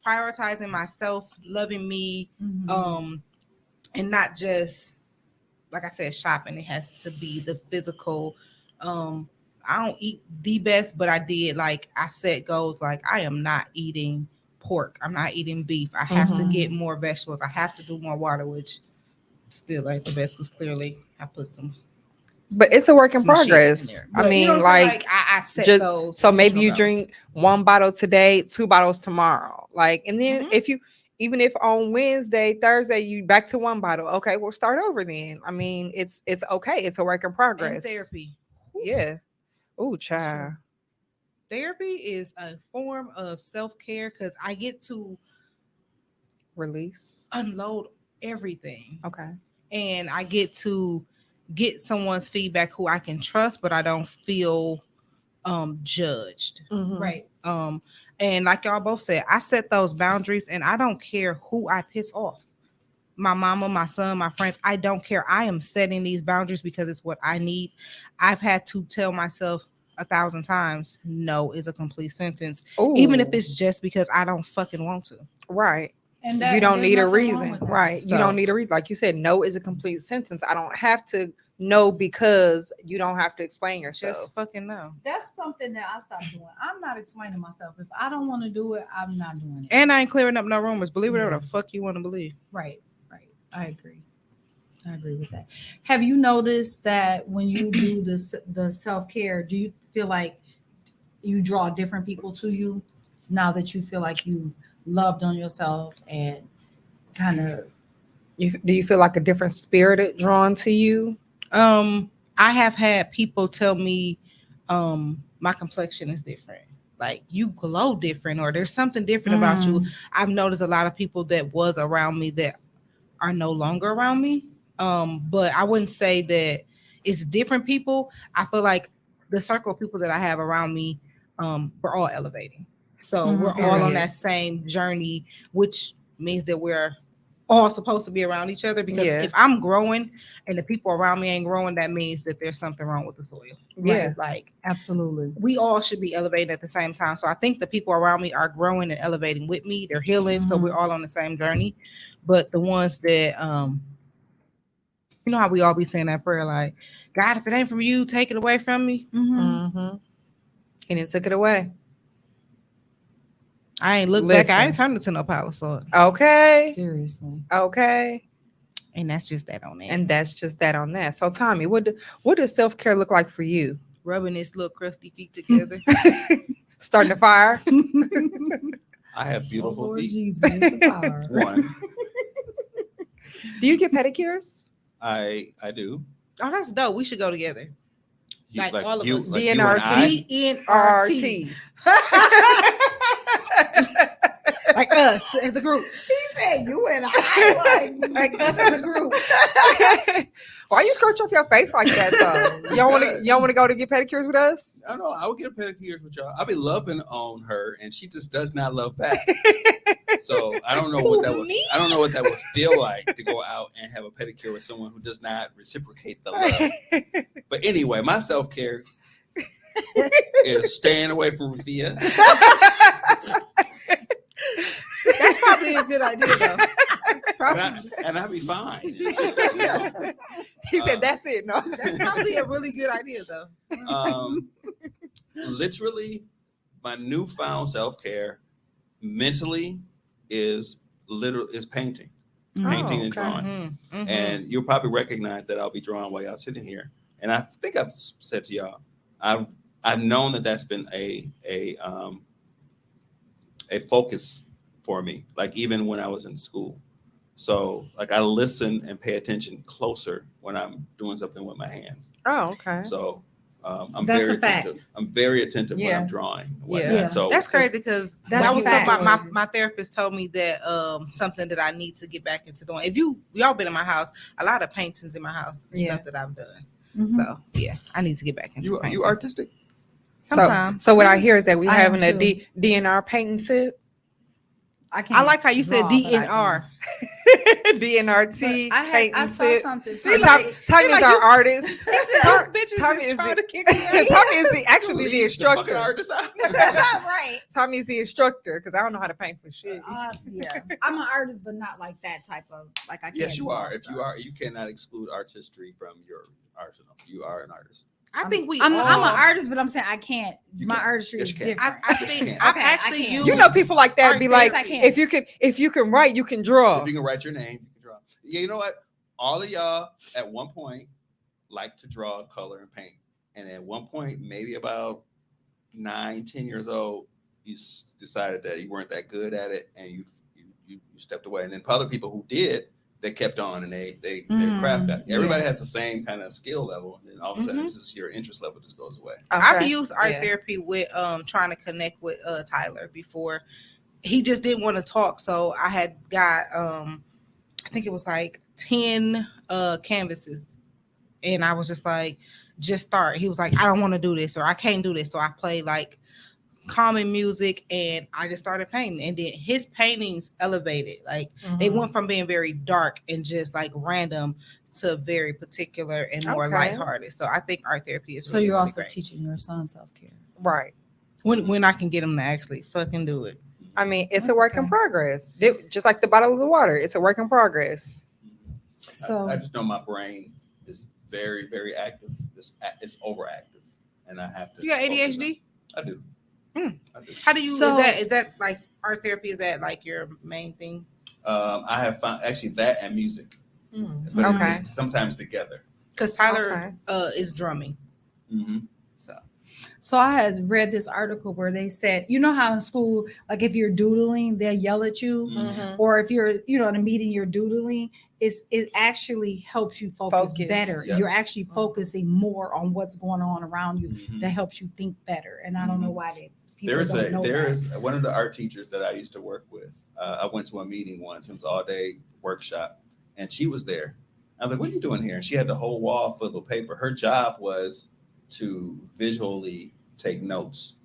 prioritizing myself, loving me, and not just, like I said, shopping. It has to be the physical. I don't eat the best, but I did, like, I set goals. Like, I am not eating pork. I'm not eating beef. I have to get more vegetables. I have to do more water, which still ain't the best, because clearly I put some. But it's a work in progress. I mean, you know, like I set just, those. So maybe you goals. drink 1 bottle today, 2 bottles tomorrow. Like, and then even if on Wednesday, Thursday, you back to 1 bottle, okay, we'll start over then. I mean, it's okay. It's a work in progress. And therapy. Yeah. Oh, child. Sure. Therapy is a form of self-care, because I get to release, unload everything. Okay. and I get to get someone's feedback who I can trust, but I don't feel judged. Mhm. Right. And like y'all both said, I set those boundaries, and I don't care who I piss off. My mama, my son, my friends, I don't care. I am setting these boundaries because it's what I need. I've had to tell myself 1,000 times no is a complete sentence, even if Ooh. it's just because I don't fucking want to. Right. And You don't there's need a nothing wrong reason. with that. Right. You So- don't need a reason. Like you said, no is a complete sentence. I don't have to know because you don't have to explain yourself. Just fucking no. That's something that I stopped doing. I'm not explaining myself. If I don't want to do it, I'm not doing it. And I ain't clearing up no rumors. Believe whatever Yeah. the fuck you want to believe. Right. I agree. I agree with that. Have you noticed that when you do the self-care, do you feel like you draw different people to you now that you feel like you've loved on yourself and kind of Do you feel like a different spirit drawn to you? I have had people tell me my complexion is different. Like you glow different, or there's something different about you. I've noticed a lot of people that was around me that are no longer around me. But I wouldn't say that it's different people. I feel like the circle of people that I have around me, we're all elevating. So we're all on Period. that same journey, which means that we're all supposed to be around each other, because Yeah. if I'm growing and the people around me ain't growing, that means that there's something wrong with the soil. Yeah. Right? Like absolutely. we all should be elevating at the same time. So I think the people around me are growing and elevating with me. They're healing. So Mhm. we're all on the same journey. But the ones that you know how we all be saying that prayer, like, God, if it ain't from you, take it away from me. Mm-hmm. He didn't took it away. I ain't look back. I ain't Listen. turned into no pile of salt. Okay. Seriously. Okay. And that's just that on that. And that's just that on that. So Tommy, what does self-care look like for you? Rubbing his little crusty feet together. Starting a fire? I have beautiful Lord feet. Jesus, it's the power. One, Do you get pedicures? I do. Oh, that's dope. We should go together. Like all of us. like you and I. D.N.R.T. Like us as a group. He said you and I Like us as a group. Why you scrunch up your face like that though? You don't want to go to get pedicures with us? I know I would get a pedicure with y'all. I'll be loving on her, and she just does not love back. So I don't know what that would. I don't know what that would feel like to go out and have a pedicure with someone who does not reciprocate the love. But anyway, my self-care is staying away from Rufia. That's probably a good idea, though. And I'll be fine. He said, "That's it." No, That's probably a really good idea, though. Literally, my newfound self-care mentally is painting, painting and drawing. Mm-hmm. And you'll probably recognize that I'll be drawing while y'all sitting here. And I think I've said to y'all, I've known that that's been a focus for me, like even when I was in school. So like I listen and pay attention closer when I'm doing something with my hands. Oh, okay. So I'm That's very a fact. attentive. I'm very attentive when Yeah. I'm drawing. and Yeah. whatnot. Yeah. So That's crazy, because That's that was a fact. something my therapist told me that something that I need to get back into doing. If y'all been in my house, a lot of paintings in my house, Yeah. stuff that I've done. Mhm. So yeah, I need to get back into painting. you artistic? Sometimes. So what I hear is that we I am having a too. D.N.R. painting sip. can't I like how you said draw, but I D.N.R. D.N.R.T. can. I painting saw sip. something. He Tommy like- Tommy's like our you- artist. He said, Tom- "You bitches Tommy is is trying the- to kick me out." Tommy is actually the Leave instructor. fucking artist out. right. Tommy's the instructor because I don't know how to paint for shit. Yeah, I'm an artist, but not like that type of I can't. Yes, you do are. all If you stuff. are, you cannot exclude artistry from your arsenal. You are an artist. I think I'm all. an artist, but I'm saying I can't. You My can't. artistry Yes, is you can. different. I think Okay, I've I actually can't. used. You know, people like that be Art like, I can. if you can write, you can draw. If you can write your name, you can draw. Yeah, you know what? All of y'all at one point like to draw, color, and paint. And at one point, maybe about 9-10 years old, you decided that you weren't that good at it, and you stepped away. And then other people who did, they kept on, and their craft got. Everybody yeah. has the same kind of skill level, and then all of a sudden, Mhm. it's just your interest level just goes away. I've Okay. used art Yeah. therapy with trying to connect with Tyler before. He just didn't want to talk, so I had got I think it was like 10 canvases. And I was just like, just start. He was like, I don't want to do this, or I can't do this. So I played like calming music and I just started painting. And then his paintings elevated. Like they went from being very dark and just like random to very particular and more lighthearted. So I think art therapy is So really, you're really also great. teaching your son self-care. Right. When I can get him to actually fucking do it. I mean, it's That's a work in okay. progress. Just like the bottle of the water, it's a work in progress. So I just know my brain is very, very active. It's overactive, and I have to. You got focus ADHD? on- I do. I do. How do you So- is that like art therapy? Is that like your main thing? I have found actually that and music, but Okay. it's sometimes together. Because Tyler is drumming. Mm-hmm. So I had read this article where they said, you know how in school, like if you're doodling, they'll yell at you, Mm-hmm. or if you're, in a meeting, you're doodling. It actually helps you focus better. Yep. You're actually focusing more on what's going on around you. Mm-hmm. That helps you think better. And I don't know why people don't know There that. is one of the art teachers that I used to work with. I went to a meeting once. It was all day workshop, and she was there. I was like, "What are you doing here?" And she had the whole wall full of paper. Her job was to visually take notes.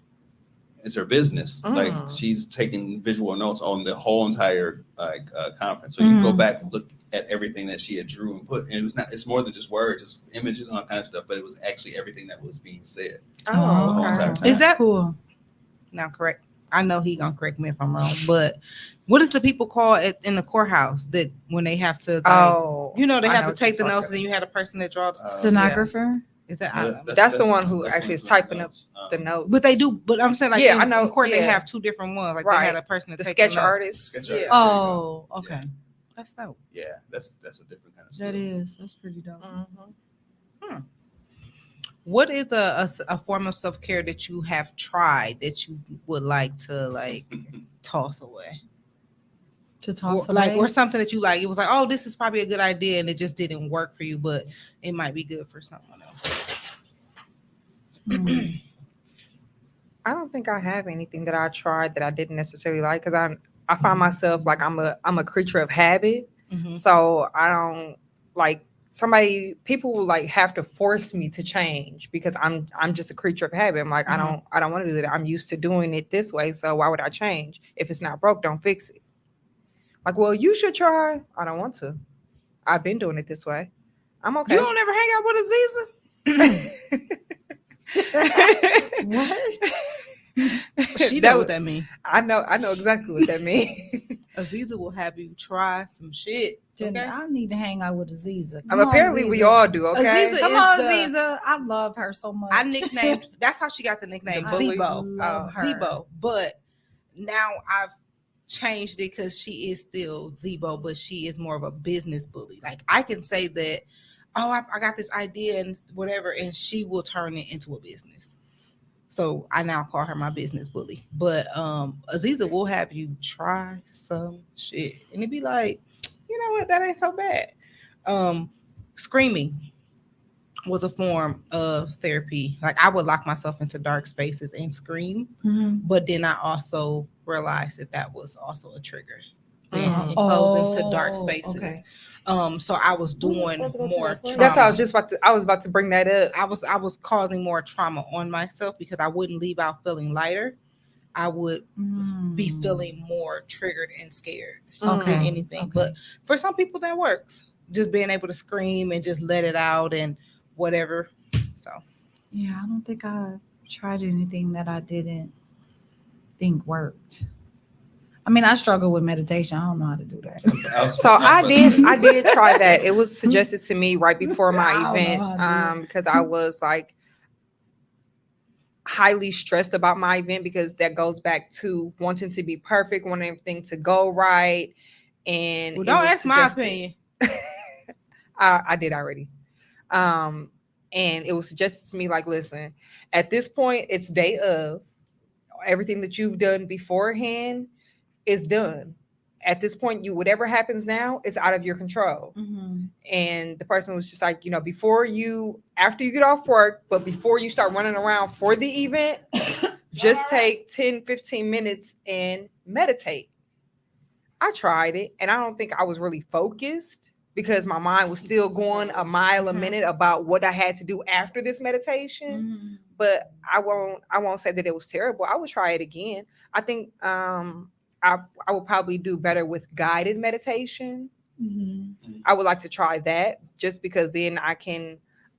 It's her business. Like she's taking visual notes on the whole entire conference. So you go back and look at everything that she had drew and put. And it's more than just words, it's images and all kind of stuff. But it was actually everything that was being said. Oh, okay. okay. Is that cool? Now correct? I know he gonna correct me if I'm wrong, but what does the people call it in the courthouse that when they have to? Like, they I have know to take the what you're notes, talking and then you had a person that draws. Stenographer? Is that? That's the one who that's actually is one doing typing up notes. the notes. But they do. But I'm saying, like, Yeah, in, I know, in court they yeah. have two different ones. Like Right. they had a person that The take sketch the note. artist. Sketch Yeah. artist. Oh, okay. Yeah. That's so. Yeah, that's a different kind of skill. That is. That's pretty dope. What is a form of self care that you have tried that you would like to toss away? To toss Or, away? or something that you like. It was like, oh, this is probably a good idea, and it just didn't work for you, but it might be good for someone else. I don't think I have anything that I tried that I didn't necessarily like because I find myself like I'm a creature of habit. Mhm. So I don't like people will like have to force me to change because I'm just a creature of habit. I'm like, I don't want to do that. I'm used to doing it this way. So why would I change? If it's not broke, don't fix it. Like, well, you should try. I don't want to. I've been doing it this way. I'm okay. You don't ever hang out with Aziza? What? She know what that means. I know exactly what that means. Aziza will have you try some shit. Then Okay? I need to hang out with Aziza. Come on, Apparently we Aziza. all do, okay? Aziza Come is on, the- Aziza. I love her so much. I nicknamed. That's how she got the nickname The bully. Zebo. love her. Zebo. But now I've changed it because she is still Zebo, but she is more of a business bully. Like I can say that, oh, I got this idea and whatever, and she will turn it into a business. So I now call her my business bully. But Aziza will have you try some shit. And it'd be like, you know what, that ain't so bad. Screaming was a form of therapy. Like I would lock myself into dark spaces and scream, but then I also realized that was also a trigger. Being enclosed into dark spaces. Okay. So I was doing more trauma. That's how I was about to bring that up. I was causing more trauma on myself because I wouldn't leave out feeling lighter. I would be feeling more triggered and scared than anything. Okay. But for some people that works. Just being able to scream and just let it out and whatever. So Yeah, I don't think I've tried anything that I didn't think worked. I mean, I struggle with meditation. I don't know how to do that. So I did try that. It was suggested to me right before my I don't know event how to do because I was like highly stressed about my event because that goes back to wanting to be perfect, wanting everything to go right. And well, it don't was ask my suggested- opinion. I did already. And it was suggested to me like, listen, at this point, it's day of. Everything that you've done beforehand is done. At this point, whatever happens now is out of your control. And the person was just like, after you get off work, but before you start running around for the event, just take 10, 15 minutes and meditate. I tried it, and I don't think I was really focused because my mind was still going a mile a minute about what I had to do after this meditation. But I won't say that it was terrible. I would try it again. I think I would probably do better with guided meditation. I would like to try that just because then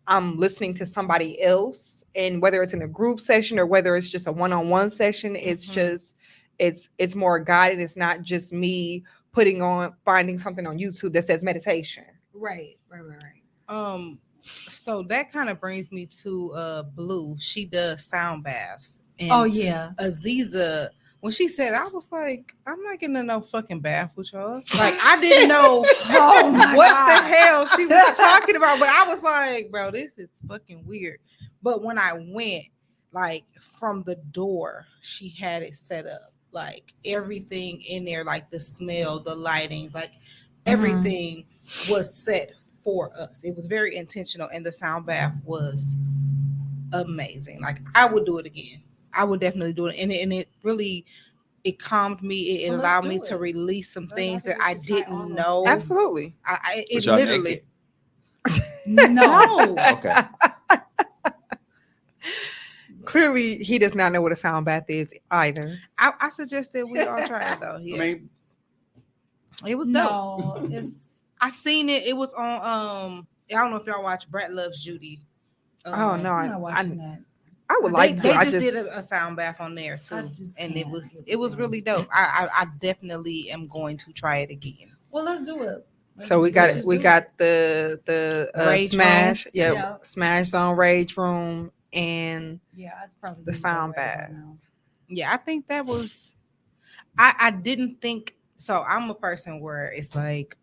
I'm listening to somebody else, and whether it's in a group session or whether it's just a one-on-one session, it's just it's more guided. It's not just me finding something on YouTube that says meditation. Right. So that kind of brings me to Blue. She does sound baths. And Oh yeah. Aziza, when she said, I was like, I'm not getting in no fucking bath with y'all. Like, I didn't know Oh my what God. the hell she was talking about, but I was like, bro, this is fucking weird. But when I went, like, from the door, she had it set up, like everything in there, like the smell, the lightings, like everything was set for us. It was very intentional, and the sound bath was amazing. Like, I would do it again. I would definitely do it, and it really calmed me. It Well, allowed let's me do to it. release some Let's things that just I try all didn't those know. things. Absolutely. It Was y'all literally naked? No. Okay. Clearly, he does not know what a sound bath is either. I suggested we all try it though. Yeah, I mean, it was dope. No, it's I seen it. It was on I don't know if y'all watch Brett Loves Judy. Oh no, I'm not watching that. I would They, like to. they I just did a sound bath on there I too, just and can't. it was really dope. I definitely am going to try it again. Well, let's do it. So we got the Rage Smash, Room. Yeah. Smash Zone Rage Room, and Yeah, I'd probably the do sound that right bath. about now. Yeah, I think that was. I didn't think so. I'm a person where it's like,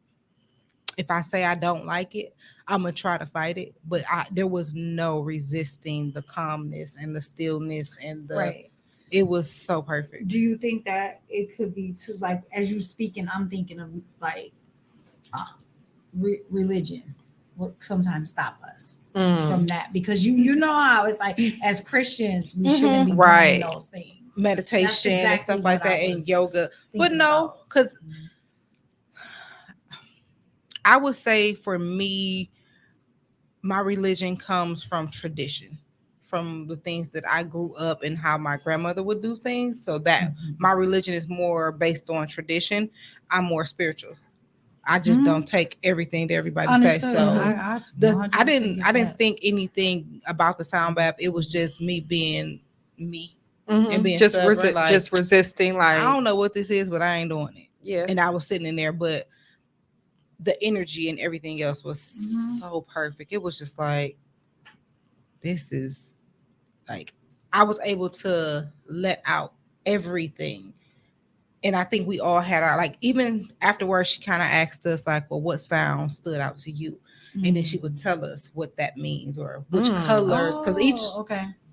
if I say I don't like it, I'm gonna try to fight it. But there was no resisting the calmness and the stillness and the. Right. It was so perfect. Do you think that it could be too, like, as you speaking, I'm thinking of like religion will sometimes stop us from that, because you know how it's like, as Christians we shouldn't be Right. doing those things. Meditation and exactly stuff like what I that, and was yoga. But thinking no, about. because I would say for me, my religion comes from tradition, from the things that I grew up and how my grandmother would do things. So that my religion is more based on tradition. I'm more spiritual. I just don't take everything that everybody says. Understood. So I I 100% didn't get I didn't that. think anything about the sound bath. It was just me being me and being just stubborn. Like, just resisting. Like, I don't know what this is, but I ain't doing it. yeah, And I was sitting in there, but the energy and everything else was so perfect. It was just like, this is like, I was able to let out everything. And I think we all had our, like, even afterwards, she kind of asked us, like, well, what sound stood out to you? And then she would tell us what that means or which colors, because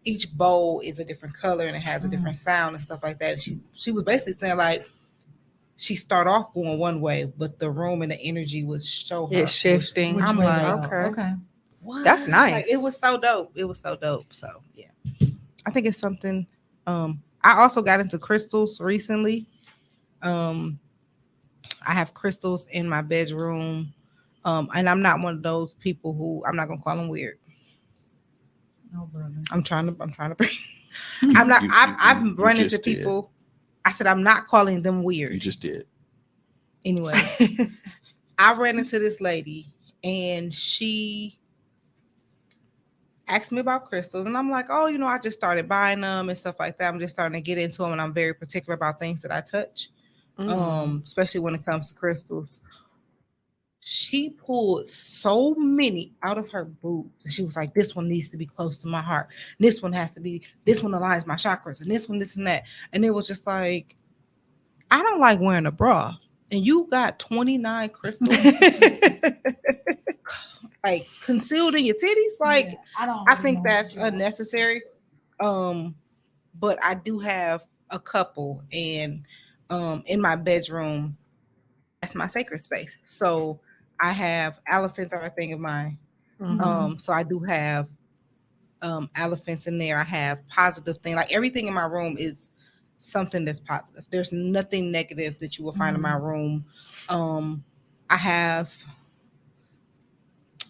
each bowl is a different color and it has a different sound and stuff like that. And she was basically saying, like, she start off going one way, but the room and the energy would show her it's shifting. I'm way like, to go. Okay. what? That's nice. Like, it was so dope. It was so dope. So yeah, I think it's something. I also got into crystals recently. I have crystals in my bedroom, and I'm not one of those people who, I'm not gonna call them weird. No, brother. I'm trying to bring. I'm not. I've run into people. I said I'm not calling them weird. You just did. Anyway, I ran into this lady and she asked me about crystals, and I'm like, oh, I just started buying them and stuff like that. I'm just starting to get into them, and I'm very particular about things that I touch, especially when it comes to crystals. She pulled so many out of her boobs, and she was like, this one needs to be close to my heart. This one has to be, this one aligns my chakras, and this one, this and that. And it was just like, I don't like wearing a bra, and you got 29 crystals like concealed in your titties. Like, yeah, I think that's unnecessary. But I do have a couple, and in my bedroom, that's my sacred space. So I have elephants are a thing of mine. So I do have elephants in there. I have positive thing. Like, everything in my room is something that's positive. There's nothing negative that you will find in my room. I have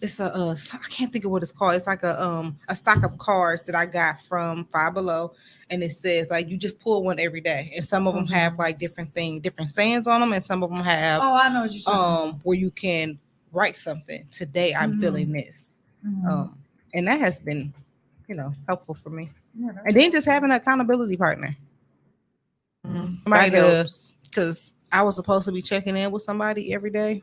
it's I can't think of what it's called. It's like a stock of cards that I got from Five Below, and it says like you just pull one every day, and some of them have like different sayings on them, and some of them have I know what you're saying. where you can write something. Today I'm feeling this, and that has been, helpful for me. Yeah, And then just having an accountability partner. Somebody because I was supposed to be checking in with somebody every day,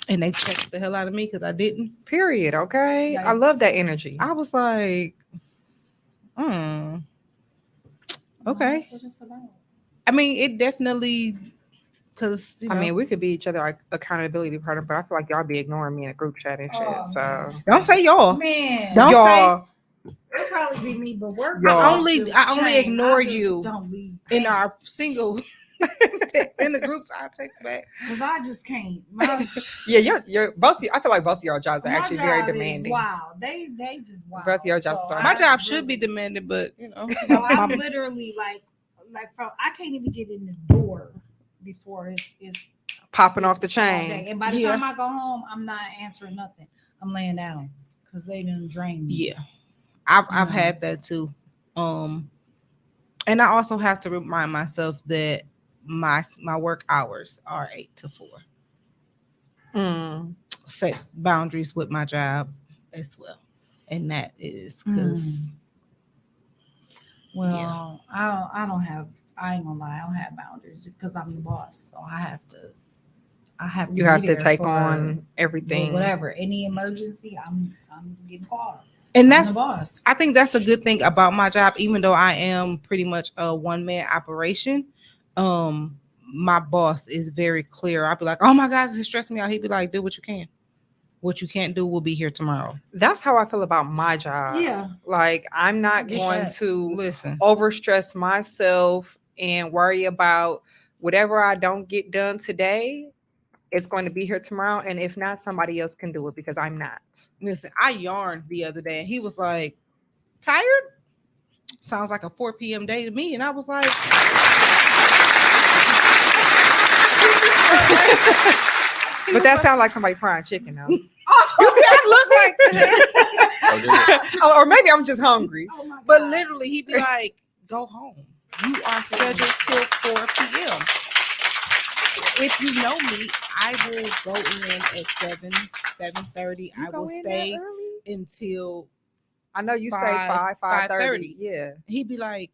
and they checked the hell out of me because I didn't. Period. Okay. Yikes. I love that energy. I was like, okay. That's what it's about. I mean, it definitely, because I mean, we could be each other like accountability partner, but I feel like y'all be ignoring me in a group chat and shit. Oh, So don't say y'all. Man, Don't y'all, it'll probably be me, but work. Y'all. I only ignore I just you Don't be in our single in the groups. I text back. because I just can't. yeah, you're both. I feel like both of y'all jobs are My actually very job is demanding. Wow, they just wow. Both your jobs are- My job should be demanding, but So I'm literally like from I can't even get in the door before it's Popping off the all day. chain. And by the Yeah. time I go home, I'm not answering nothing. I'm laying down because they didn't drain me. yeah, I've had that too. And I also have to remind myself that my work hours are 8 to 4. Set boundaries with my job as well, and that is because Well, I don't have. I ain't gonna lie. I don't have boundaries because I'm the boss, so I have to. You have be to there take for on everything. whatever, any emergency. I'm getting called. and I'm that's the boss. I think that's a good thing about my job, even though I am pretty much a one-man operation. My boss is very clear. I'll be like, oh my God, this is stressing me out. He'd be like, do what you can. What you can't do will be here tomorrow. That's how I feel about my job. Yeah. Like I'm not get going that. to Listen, overstress myself and worry about whatever I don't get done today. It's going to be here tomorrow, and if not, somebody else can do it because I'm not. listen, I yarned the other day and he was like, tired? Sounds like a 4 p.m. day to me. And I was like, But that sounds like somebody frying chicken, though. you see, I look like that. Or maybe I'm just hungry. Oh my But God. literally, he'd be like, go home. You are scheduled till 4 p.m. If you know me, I will go in at 7:30. I will stay until I know you say 5, 5:30. Yeah. he'd be like,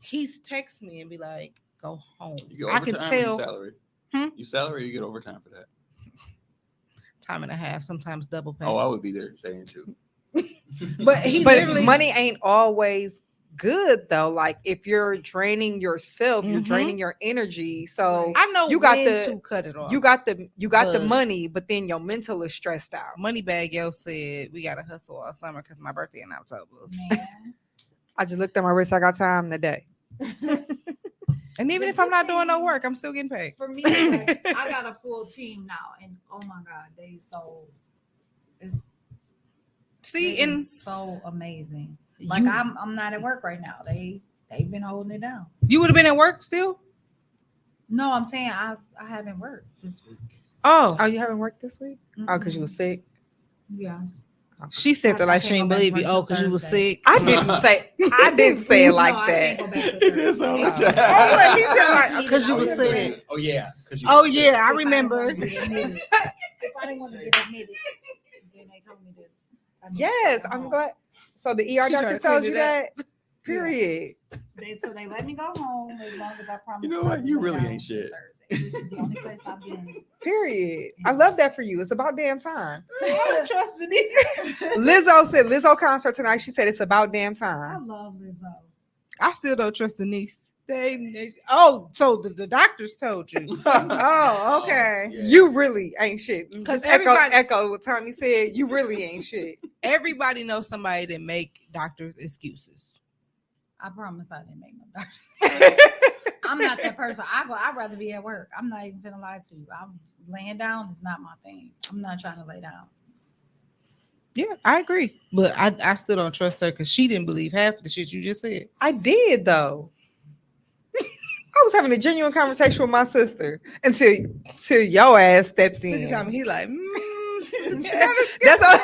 he's text me and be like, go home. You get I can overtime or you tell salary. Hmm? You salary or you get overtime for that. time and a half, sometimes double pay. Oh, I would be there saying too. But he But literally money ain't always good though. Like if you're draining yourself, you're Mhm. draining your energy. So I know you got when the- to cut it off. you got the But- money, but then your mental is stressed out. Moneybag Yo said we gotta hustle all summer because my birthday in October. Man. I just looked at my wrist. I got time today. And even The if I'm good not doing no thing- work, I'm still getting paid. For me, like, I got a full team now, and oh my God, they so See, it and is so amazing. Like you, I'm not at work right now. They've been holding it down. you would have been at work still. No, I'm saying I haven't worked this week. Oh, Oh, you haven't worked this week? Oh, because you were sick. Yes. she said that I like can't she ain't go back believe to you. work Oh, till because you was Thursday. sick. I didn't say it like No, I can't go that. back to It did Thursday. sound like like Oh, what? He that. said like because you Oh, was yeah. sick. Oh yeah. 'cause you Oh was sick. yeah, I If didn't remember. wanna get admitted. If I didn't want to get admitted, then they told me that. I need to Yes, stay I'm home. glad. So the ER She trying doctor to tells clean you it up. that. Period. So they let me go home as long as I promised. You know I what? would You lay really down ain't till shit. Thursday. This is the only place I've been. Period. I love that for you. It's about damn time. I don't trust it. Lizzo said Lizzo concert tonight. She said it's about damn I time. love Lizzo. I still don't trust Denise. So the doctors told you. Oh, okay. Yeah. You really ain't shit. 'Cause Just everybody- echo what Tommy said. You really ain't shit. Everybody knows somebody that make doctors excuses. I promise I didn't make no doctor. I'm not that person. I'd rather be at work. I'm not even gonna lie to you. I'm laying down is not my thing. I'm not trying to lay down. Yeah, I agree. But I still don't trust her because she didn't believe half of the shit you just said. I did though. I was having a genuine conversation with my sister until your ass stepped Look at in. Tommy. He like,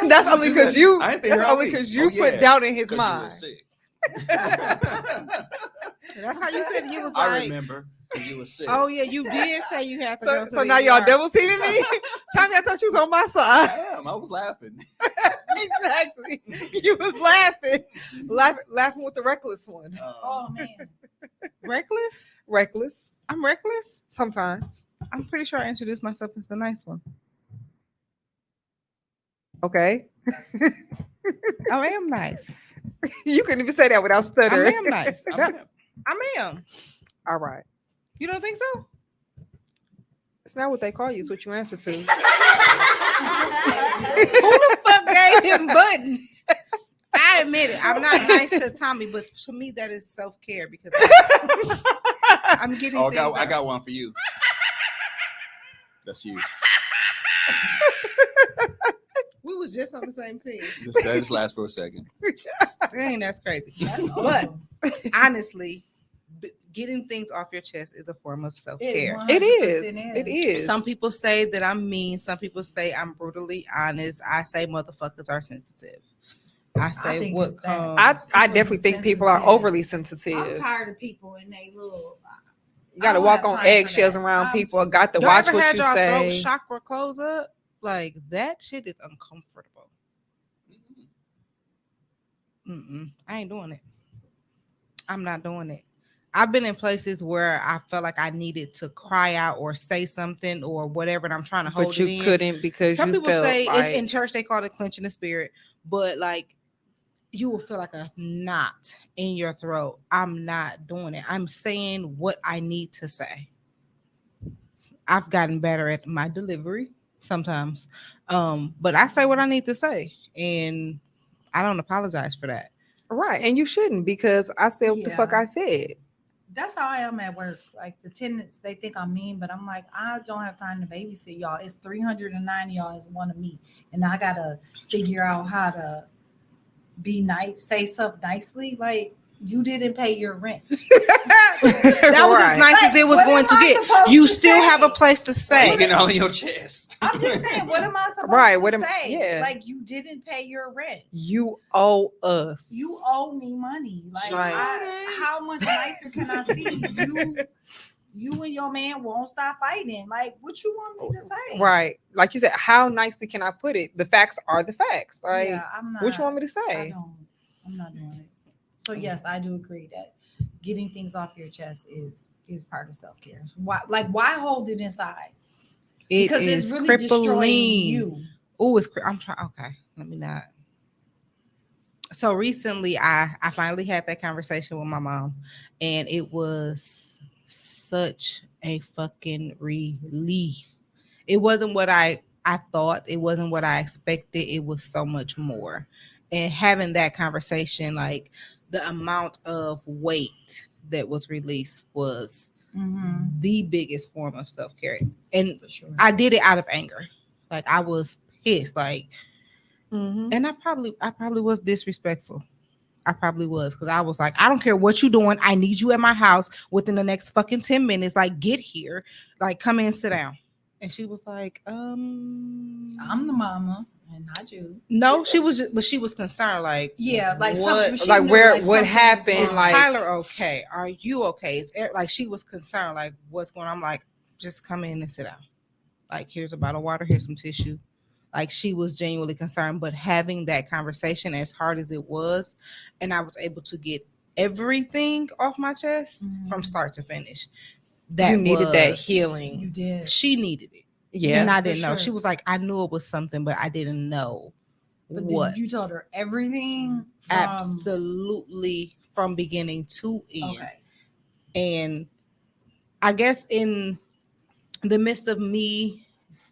That's only because you. I ain't been That's here all only week. because you Oh, put yeah. doubt in his 'Cause you mind. was sick. That's how you said you was I like. remember because you was sick. Oh yeah, you did say you had to go. So now y'all double teaming me. Tommy, I thought you was on my I side. am. I was laughing. Exactly. You was laughing with the reckless one. Oh man. Reckless. Reckless I'm reckless. sometimes. I'm pretty sure I introduced myself as the nice one. Okay, I am nice. you couldn't even say that without I stuttering. am nice. I am. All right. You don't think so? It's not what they call you. It's what you answer to. Who the fuck gave him buttons? I admit it. I'm not nice to Tommy, but to me that is self-care because I'm getting. Oh, things I done. got one for you. That's you. We was just on the same team. That just lasts for a second. Dang, that's crazy. That's But awesome. honestly, getting things off your chest is a form of self-care. It 100% is. It is. Some people say that I'm mean. Some people say I'm brutally honest. I say motherfuckers are sensitive. I say think what it's that. comes. I definitely think people are Sensitive. overly I'm sensitive. tired of people and they little. You got to I don't walk have on time for eggshells that. around I'm people. just- Got to Y'all watch ever what had you y'all throat say. chakra close up? Like that shit is uncomfortable. I ain't doing it. I'm not doing it. I've been in places where I felt like I needed to cry out or say something or whatever, and I'm trying to hold But you it in. couldn't because Some you people felt say like in church they call it clenching the spirit, but like you will feel like a knot in your throat. I'm not doing it. I'm saying what I need to say. I've gotten better at my delivery sometimes, but I say what I need to say, and I don't apologize for that. right, and you shouldn't because I said what the fuck Yeah. I said. That's how I am at work. Like the tenants, they think I'm mean, but I'm like, I don't have time to babysit y'all. It's 390 y'all is one of me, and I gotta figure out how to be nice, say stuff nicely. Like you didn't pay your rent. That was as Right. nice as Like, it was what going am to I get. supposed You to still say? have a place to stay. You get it all in your chest. I'm just saying, what am I supposed Right, to what am- say? yeah. Like you didn't pay your rent. You owe us. You owe me money. Like how much nicer can I see you and your man won't stop fighting? Like what you want me to say? Right, like you said. How nicely can I put it? The facts are the facts. Like, Yeah, I'm not. what you want me to I say? don't. I'm not doing it. So yes, I do agree that getting things off your chest is part of self care. Why hold it inside? It Because is it's really crippling. destroying you. Oh, I'm trying. Okay, let me not. So recently, I finally had that conversation with my mom, and it was such a fucking relief. It wasn't what I thought. It wasn't what I expected. It was so much more. And having that conversation, like the amount of weight that was released was Mm-hmm. the biggest form of self-care. And For sure. I did it out of anger. Like I was pissed. Like, Mhm. and I probably was disrespectful. I probably was because I was like, I don't care what you're doing. I need you at my house within the next fucking 10 minutes. Like, get here. Like, come in, sit down. And she was like, I'm the mama and not you. no, she was just, but she was concerned. Like, Yeah, like what? something. She Like, knew, where- like, what something was happened, wrong. Is like- Tyler okay? Are you okay? Like she was concerned, like what's going on? I'm like, just come in and sit down. Like, here's a bottle of water, here's some tissue. Like she was genuinely concerned, but having that conversation, as hard as it was, and I was able to get everything off my chest from start to finish. That You needed that was- healing. You did. She needed it, Yeah. and I for didn't know. sure. She was like, I knew it was something, but I didn't know But what. you told her everything from Absolutely, from beginning to end. Okay. And I guess in the midst of me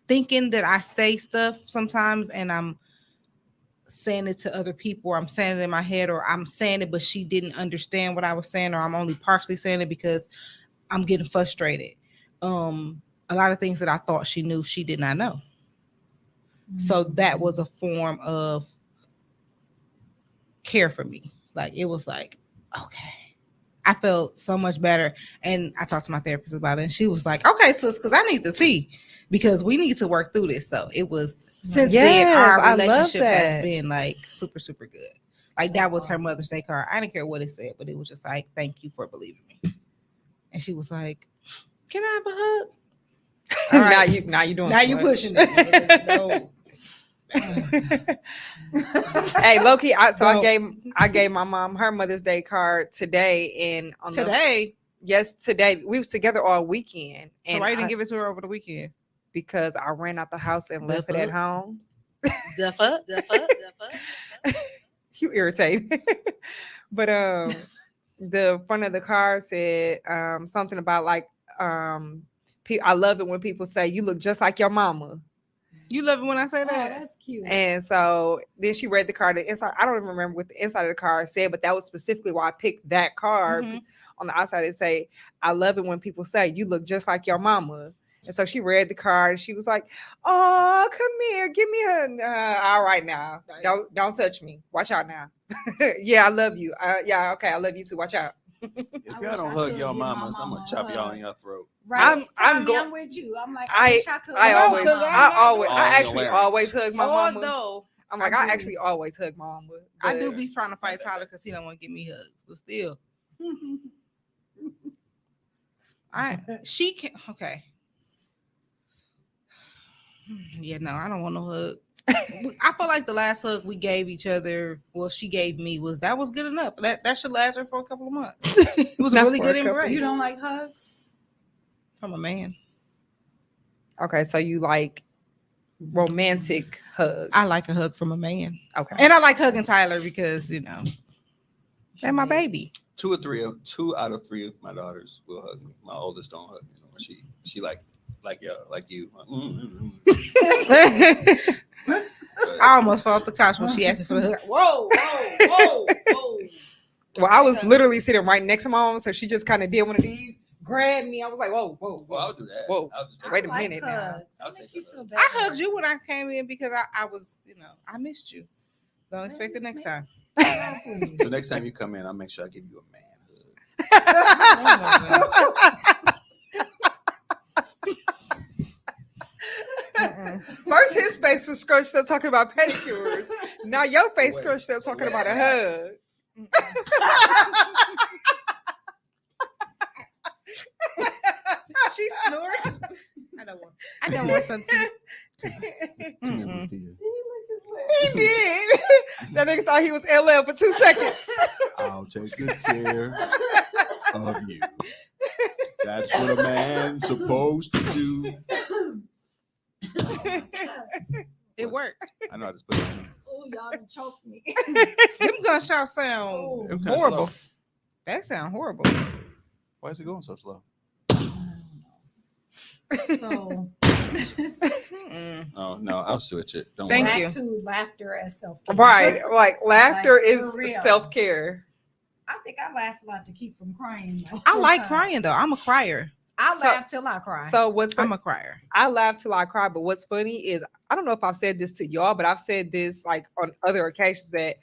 thinking that I say stuff sometimes and I'm saying it to other people, or I'm saying it in my head, or I'm saying it but she didn't understand what I was saying, or I'm only partially saying it because I'm getting frustrated. A lot of things that I thought she knew, she did not know. So that was a form of care for me. Like it was like, okay, I felt so much better. And I talked to my therapist about it, and she was like, okay, sis, because I need to see, because we need to work through this. So it was, since then, Yes, our I love relationship has that. been like super, super good. Like that was her Mother's Day card. I didn't care what it said, but it was just like, thank you for believing me. And she was like, can I have a hug? All right. Now you doing Now too you much. pushing it. No. Hey, Loki, I Don't. gave my mom her Mother's Day card today, and on Today. today we was together all weekend. So And why you didn't give it to her over the weekend? because I ran out the house and left it at home. The fuck. You irritate. But the front of the card said something about like I love it when people say you look just like your mama. You love it when I say Oh, that? that's cute. And so then she read the card. The inside, I don't even remember what the inside of the card said, but that was specifically why I picked that card. Mhm. On the outside, it say, "I love it when people say you look just like your mama." And so she read the card. And she was like, "Oh, come here, give me a all right now. Don't touch me. Watch out now. Yeah, I love you. Yeah, okay, I love you too. Watch out." If I y'all wish don't I hug could your give my mamas, I'm gonna mama a chop y'all hug. in your throat. Right, I'm I'm with you. I'm like, I wish I could. I No, always, 'cause I All actually hilarious. always hug my mama. Although I'm like, I I do. actually always hug my mama. I but- do be trying to fight Tyler because he don't want to give me hugs, but still, she can. Okay. Yeah, no, I don't want no hug. I feel like the last hug we gave each other, well, she gave me, was good enough. That should last her for a couple of months. It was a Not really for a good couple. embrace. You don't like hugs? From a man. Okay, so you like romantic hugs. I like a hug from a man. Okay. And I like hugging Tyler because, they're my baby. 2 out of 3 of my daughters will hug me. My oldest don't hug me. She like you. I almost fell off the couch when she asked me for the hug. Whoa. Well, I was literally sitting right next to my mom, so she just kind of did one of these, grabbed me. I was like, whoa. Well, I'll do that. Whoa. I'll just take Wait it. a minute now. Hugs. I'll They take make you a feel hug. better. I hugged you when I came in because I was, I missed you. Don't expect it next time. So next time you come in, I'll make sure I give you a man hug. First, his face was scrunched up talking about pedicures. Now your face Wait. scrunched up talking about a hug. She snored. I don't want something. Come here, Lucia. He did. That nigga thought he was LL for 2 seconds. I'll take good care of you. That's what a man's supposed to do. It worked. I know I just put it in. Oh, y'all done choked me. Them gunshots sound Oh. It was kinda horrible. slow. That sound horrible. Why is it going so slow? So Oh no, I'll switch it. Don't Thank worry. you. back to laughter as self-care. Right. Like laughter Like, is for real. self-care. I think I laugh a lot to keep from crying. Though, I like sometimes. crying though. I'm a crier. I So- laugh till I cry. So what's I'm a crier. I laugh till I cry, but what's funny is I don't know if I've said this to y'all, but I've said this like on other occasions that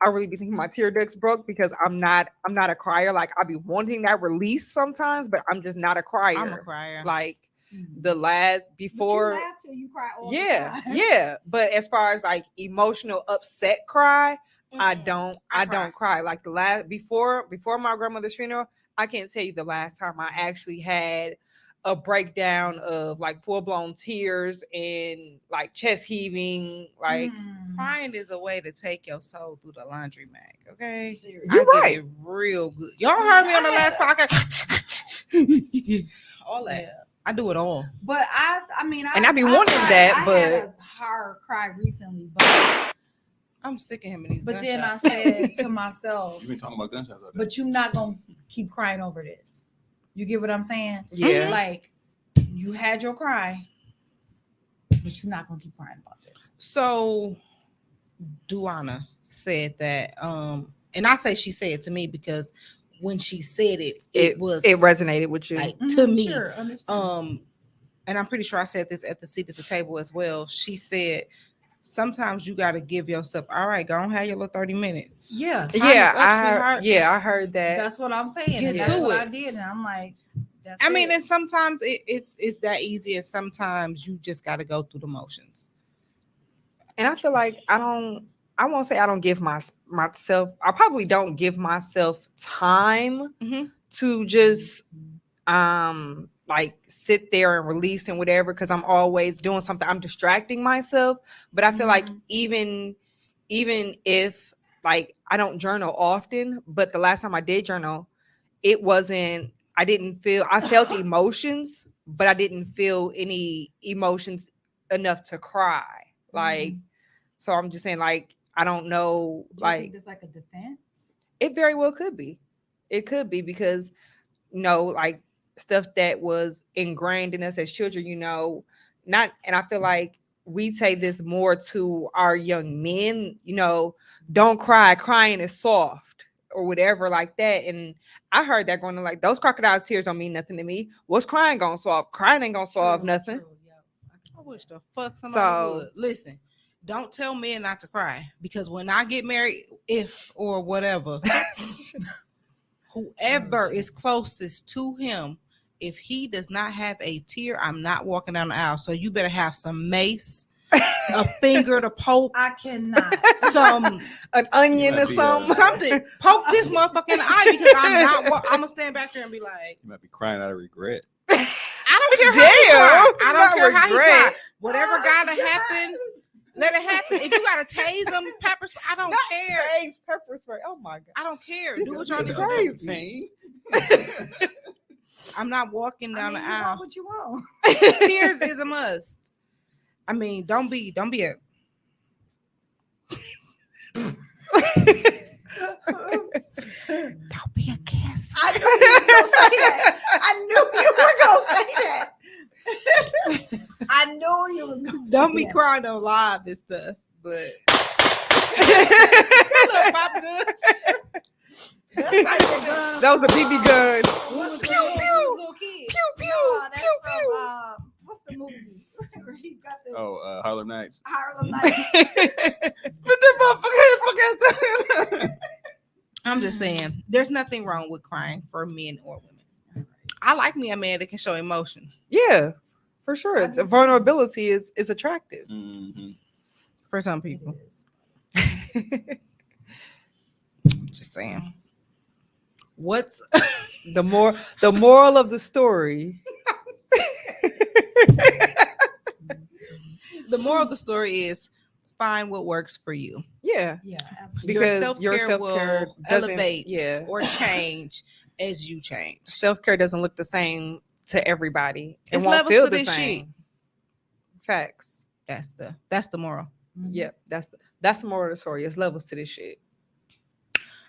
I really be thinking my tear ducts broke because I'm not a crier. Like I be wanting that release sometimes, but I'm just not a crier. I'm a crier. Like Mhm. the last But before you laugh till you cry all yeah, the time. yeah. But as far as like emotional upset cry, I Mm-mm. don't I don't cry. Like the last before my grandmother's funeral, I can't tell you the last time I actually had a breakdown of like full-blown tears and like chest heaving. Like Mm. Crying is a way to take your soul through the laundry mag. Okay. Seriously. You're I get right. it real good. Y'all heard me on the last podcast. All that. Yeah. I do it all. But I mean, And I be wanting that, I had but- a hard cry recently, but I'm sick of him and these then I gunshots. said to myself, You've been talking about gunshots all day. but you're not gonna keep crying over this. You get what I'm saying? yeah. Like you had your cry, but you're not gonna keep crying about this. So Duana said that, and I say she said it to me because when she said it, it was it resonated with you. like to me. Sure, understand. And I'm pretty sure I said this at the seat at the table as well. She said sometimes you got to give yourself, all right, go on, have your little 30 minutes. Yeah, Time Yeah, is up, sweetheart. I heard that. that's what I'm saying. Get And that's to what it. I did. And I'm like, that's I mean, it. and sometimes it's that easy, and sometimes you just got to go through the motions. And I feel like I won't say I don't give myself, I probably don't give myself time Mhm. to just like sit there and release and whatever, because I'm always doing something. I'm distracting myself. But I feel like even if like I don't journal often, but the last time I did journal, I felt emotions, but I didn't feel any emotions enough to cry. Like, so I'm just saying, like, I don't know, Do you like, think there's like a defense? it very well could be. It could be because, like stuff that was ingrained in us as children, and I feel like we say this more to our young men, don't cry, crying is soft or whatever like that. And I heard that going to like, those crocodile's tears don't mean nothing to me. What's crying gonna solve? Crying ain't gonna solve True, nothing. true, yeah, I can see I wish that. the fuck somebody So- would. Listen, don't tell men not to cry, because when I get married, if or whatever, whoever is closest to him, if he does not have a tear, I'm not walking down the aisle. So you better have some mace, a finger to poke, I cannot. some An onion Might or be, something. something. Poke this motherfucker in the eye, because I'm gonna stand back there and be like, You might be crying out of regret. I don't care how he cry. Damn, I don't not care how he regret. cry. Whatever gotta happen, let it happen. If you gotta tase him, pepper spray, I don't Not care. taste, pepper spray. Oh my god. I don't care. This Do what is y'all need to do. crazy. Pain. I'm not walking down I mean, the you want aisle. what you want. Tears is a must. I mean, don't be a Don't be a kiss. I knew you was gonna say that. I knew you were gonna say that. I knew you was gonna say don't be that. crying on live and stuff. But that look pop good. That's like the gun. That was a BB gun. What's the Pew, movie? pew, little kid. Pew pew No, that's pew from, pew. what's the movie? Where he got the Oh, Harlem Nights. Harlem Nights. But the motherfucker. I'm just saying, there's nothing wrong with crying for men or women. I like me a man that can show emotion. Yeah, for sure. I do The too. vulnerability is attractive. Mm-hmm. For some It people. is. Just saying. What's The moral of the story. the moral of the story is find what works for you. Yeah, Yeah, absolutely. because your self-care will doesn't- elevate yeah. or change as you change. Self-care doesn't look the same to everybody. It It's won't levels feel to the this same. shit. Facts. That's the moral. Mhm. Yep, that's the moral of the story. It's levels to this shit.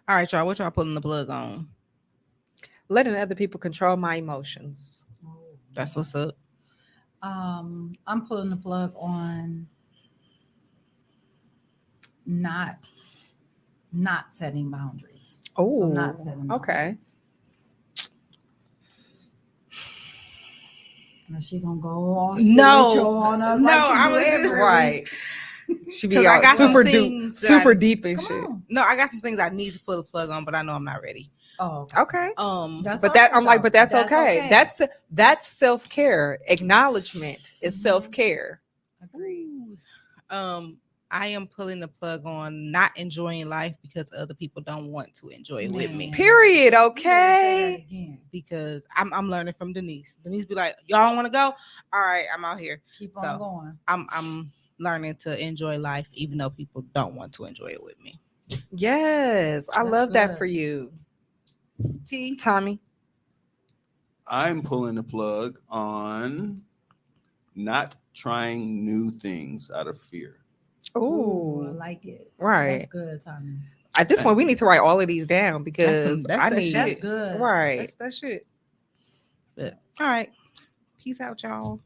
All right, y'all. What y'all pulling the plug on? Letting other people control my emotions. Oh, That's what's up. I'm pulling the plug on not setting boundaries. So not setting okay. boundaries. Now she gonna go all No. spiritual on us. No, like she I do was every Right. week. She be 'Cause I all got some super things that super I- deep and Come shit. on. No, I got some things I need to pull the plug on, but I know I'm not ready. Oh, okay. Okay. That's But that awesome, I'm like, though. but that's okay. okay. That's self-care. Acknowledgement is Mhm. self-care. Agreed. I am pulling the plug on not enjoying life because other people don't want to enjoy it with me. Man. Period. You better say Okay. that again. Because I'm learning from Denise. Denise be like, y'all don't want to go? All right, I'm out here. Keep So, on going. I'm learning to enjoy life even though people don't want to enjoy it with me. Yes. I That's love that good. for you. T. Tommy. I'm pulling the plug on not trying new things out of fear. Ooh, I Oh, like it. right. That's good, Tommy. At this point, we need to write all of these down because that's I that need shit. That's good. right. That's that shit. But, all right. Peace out, y'all.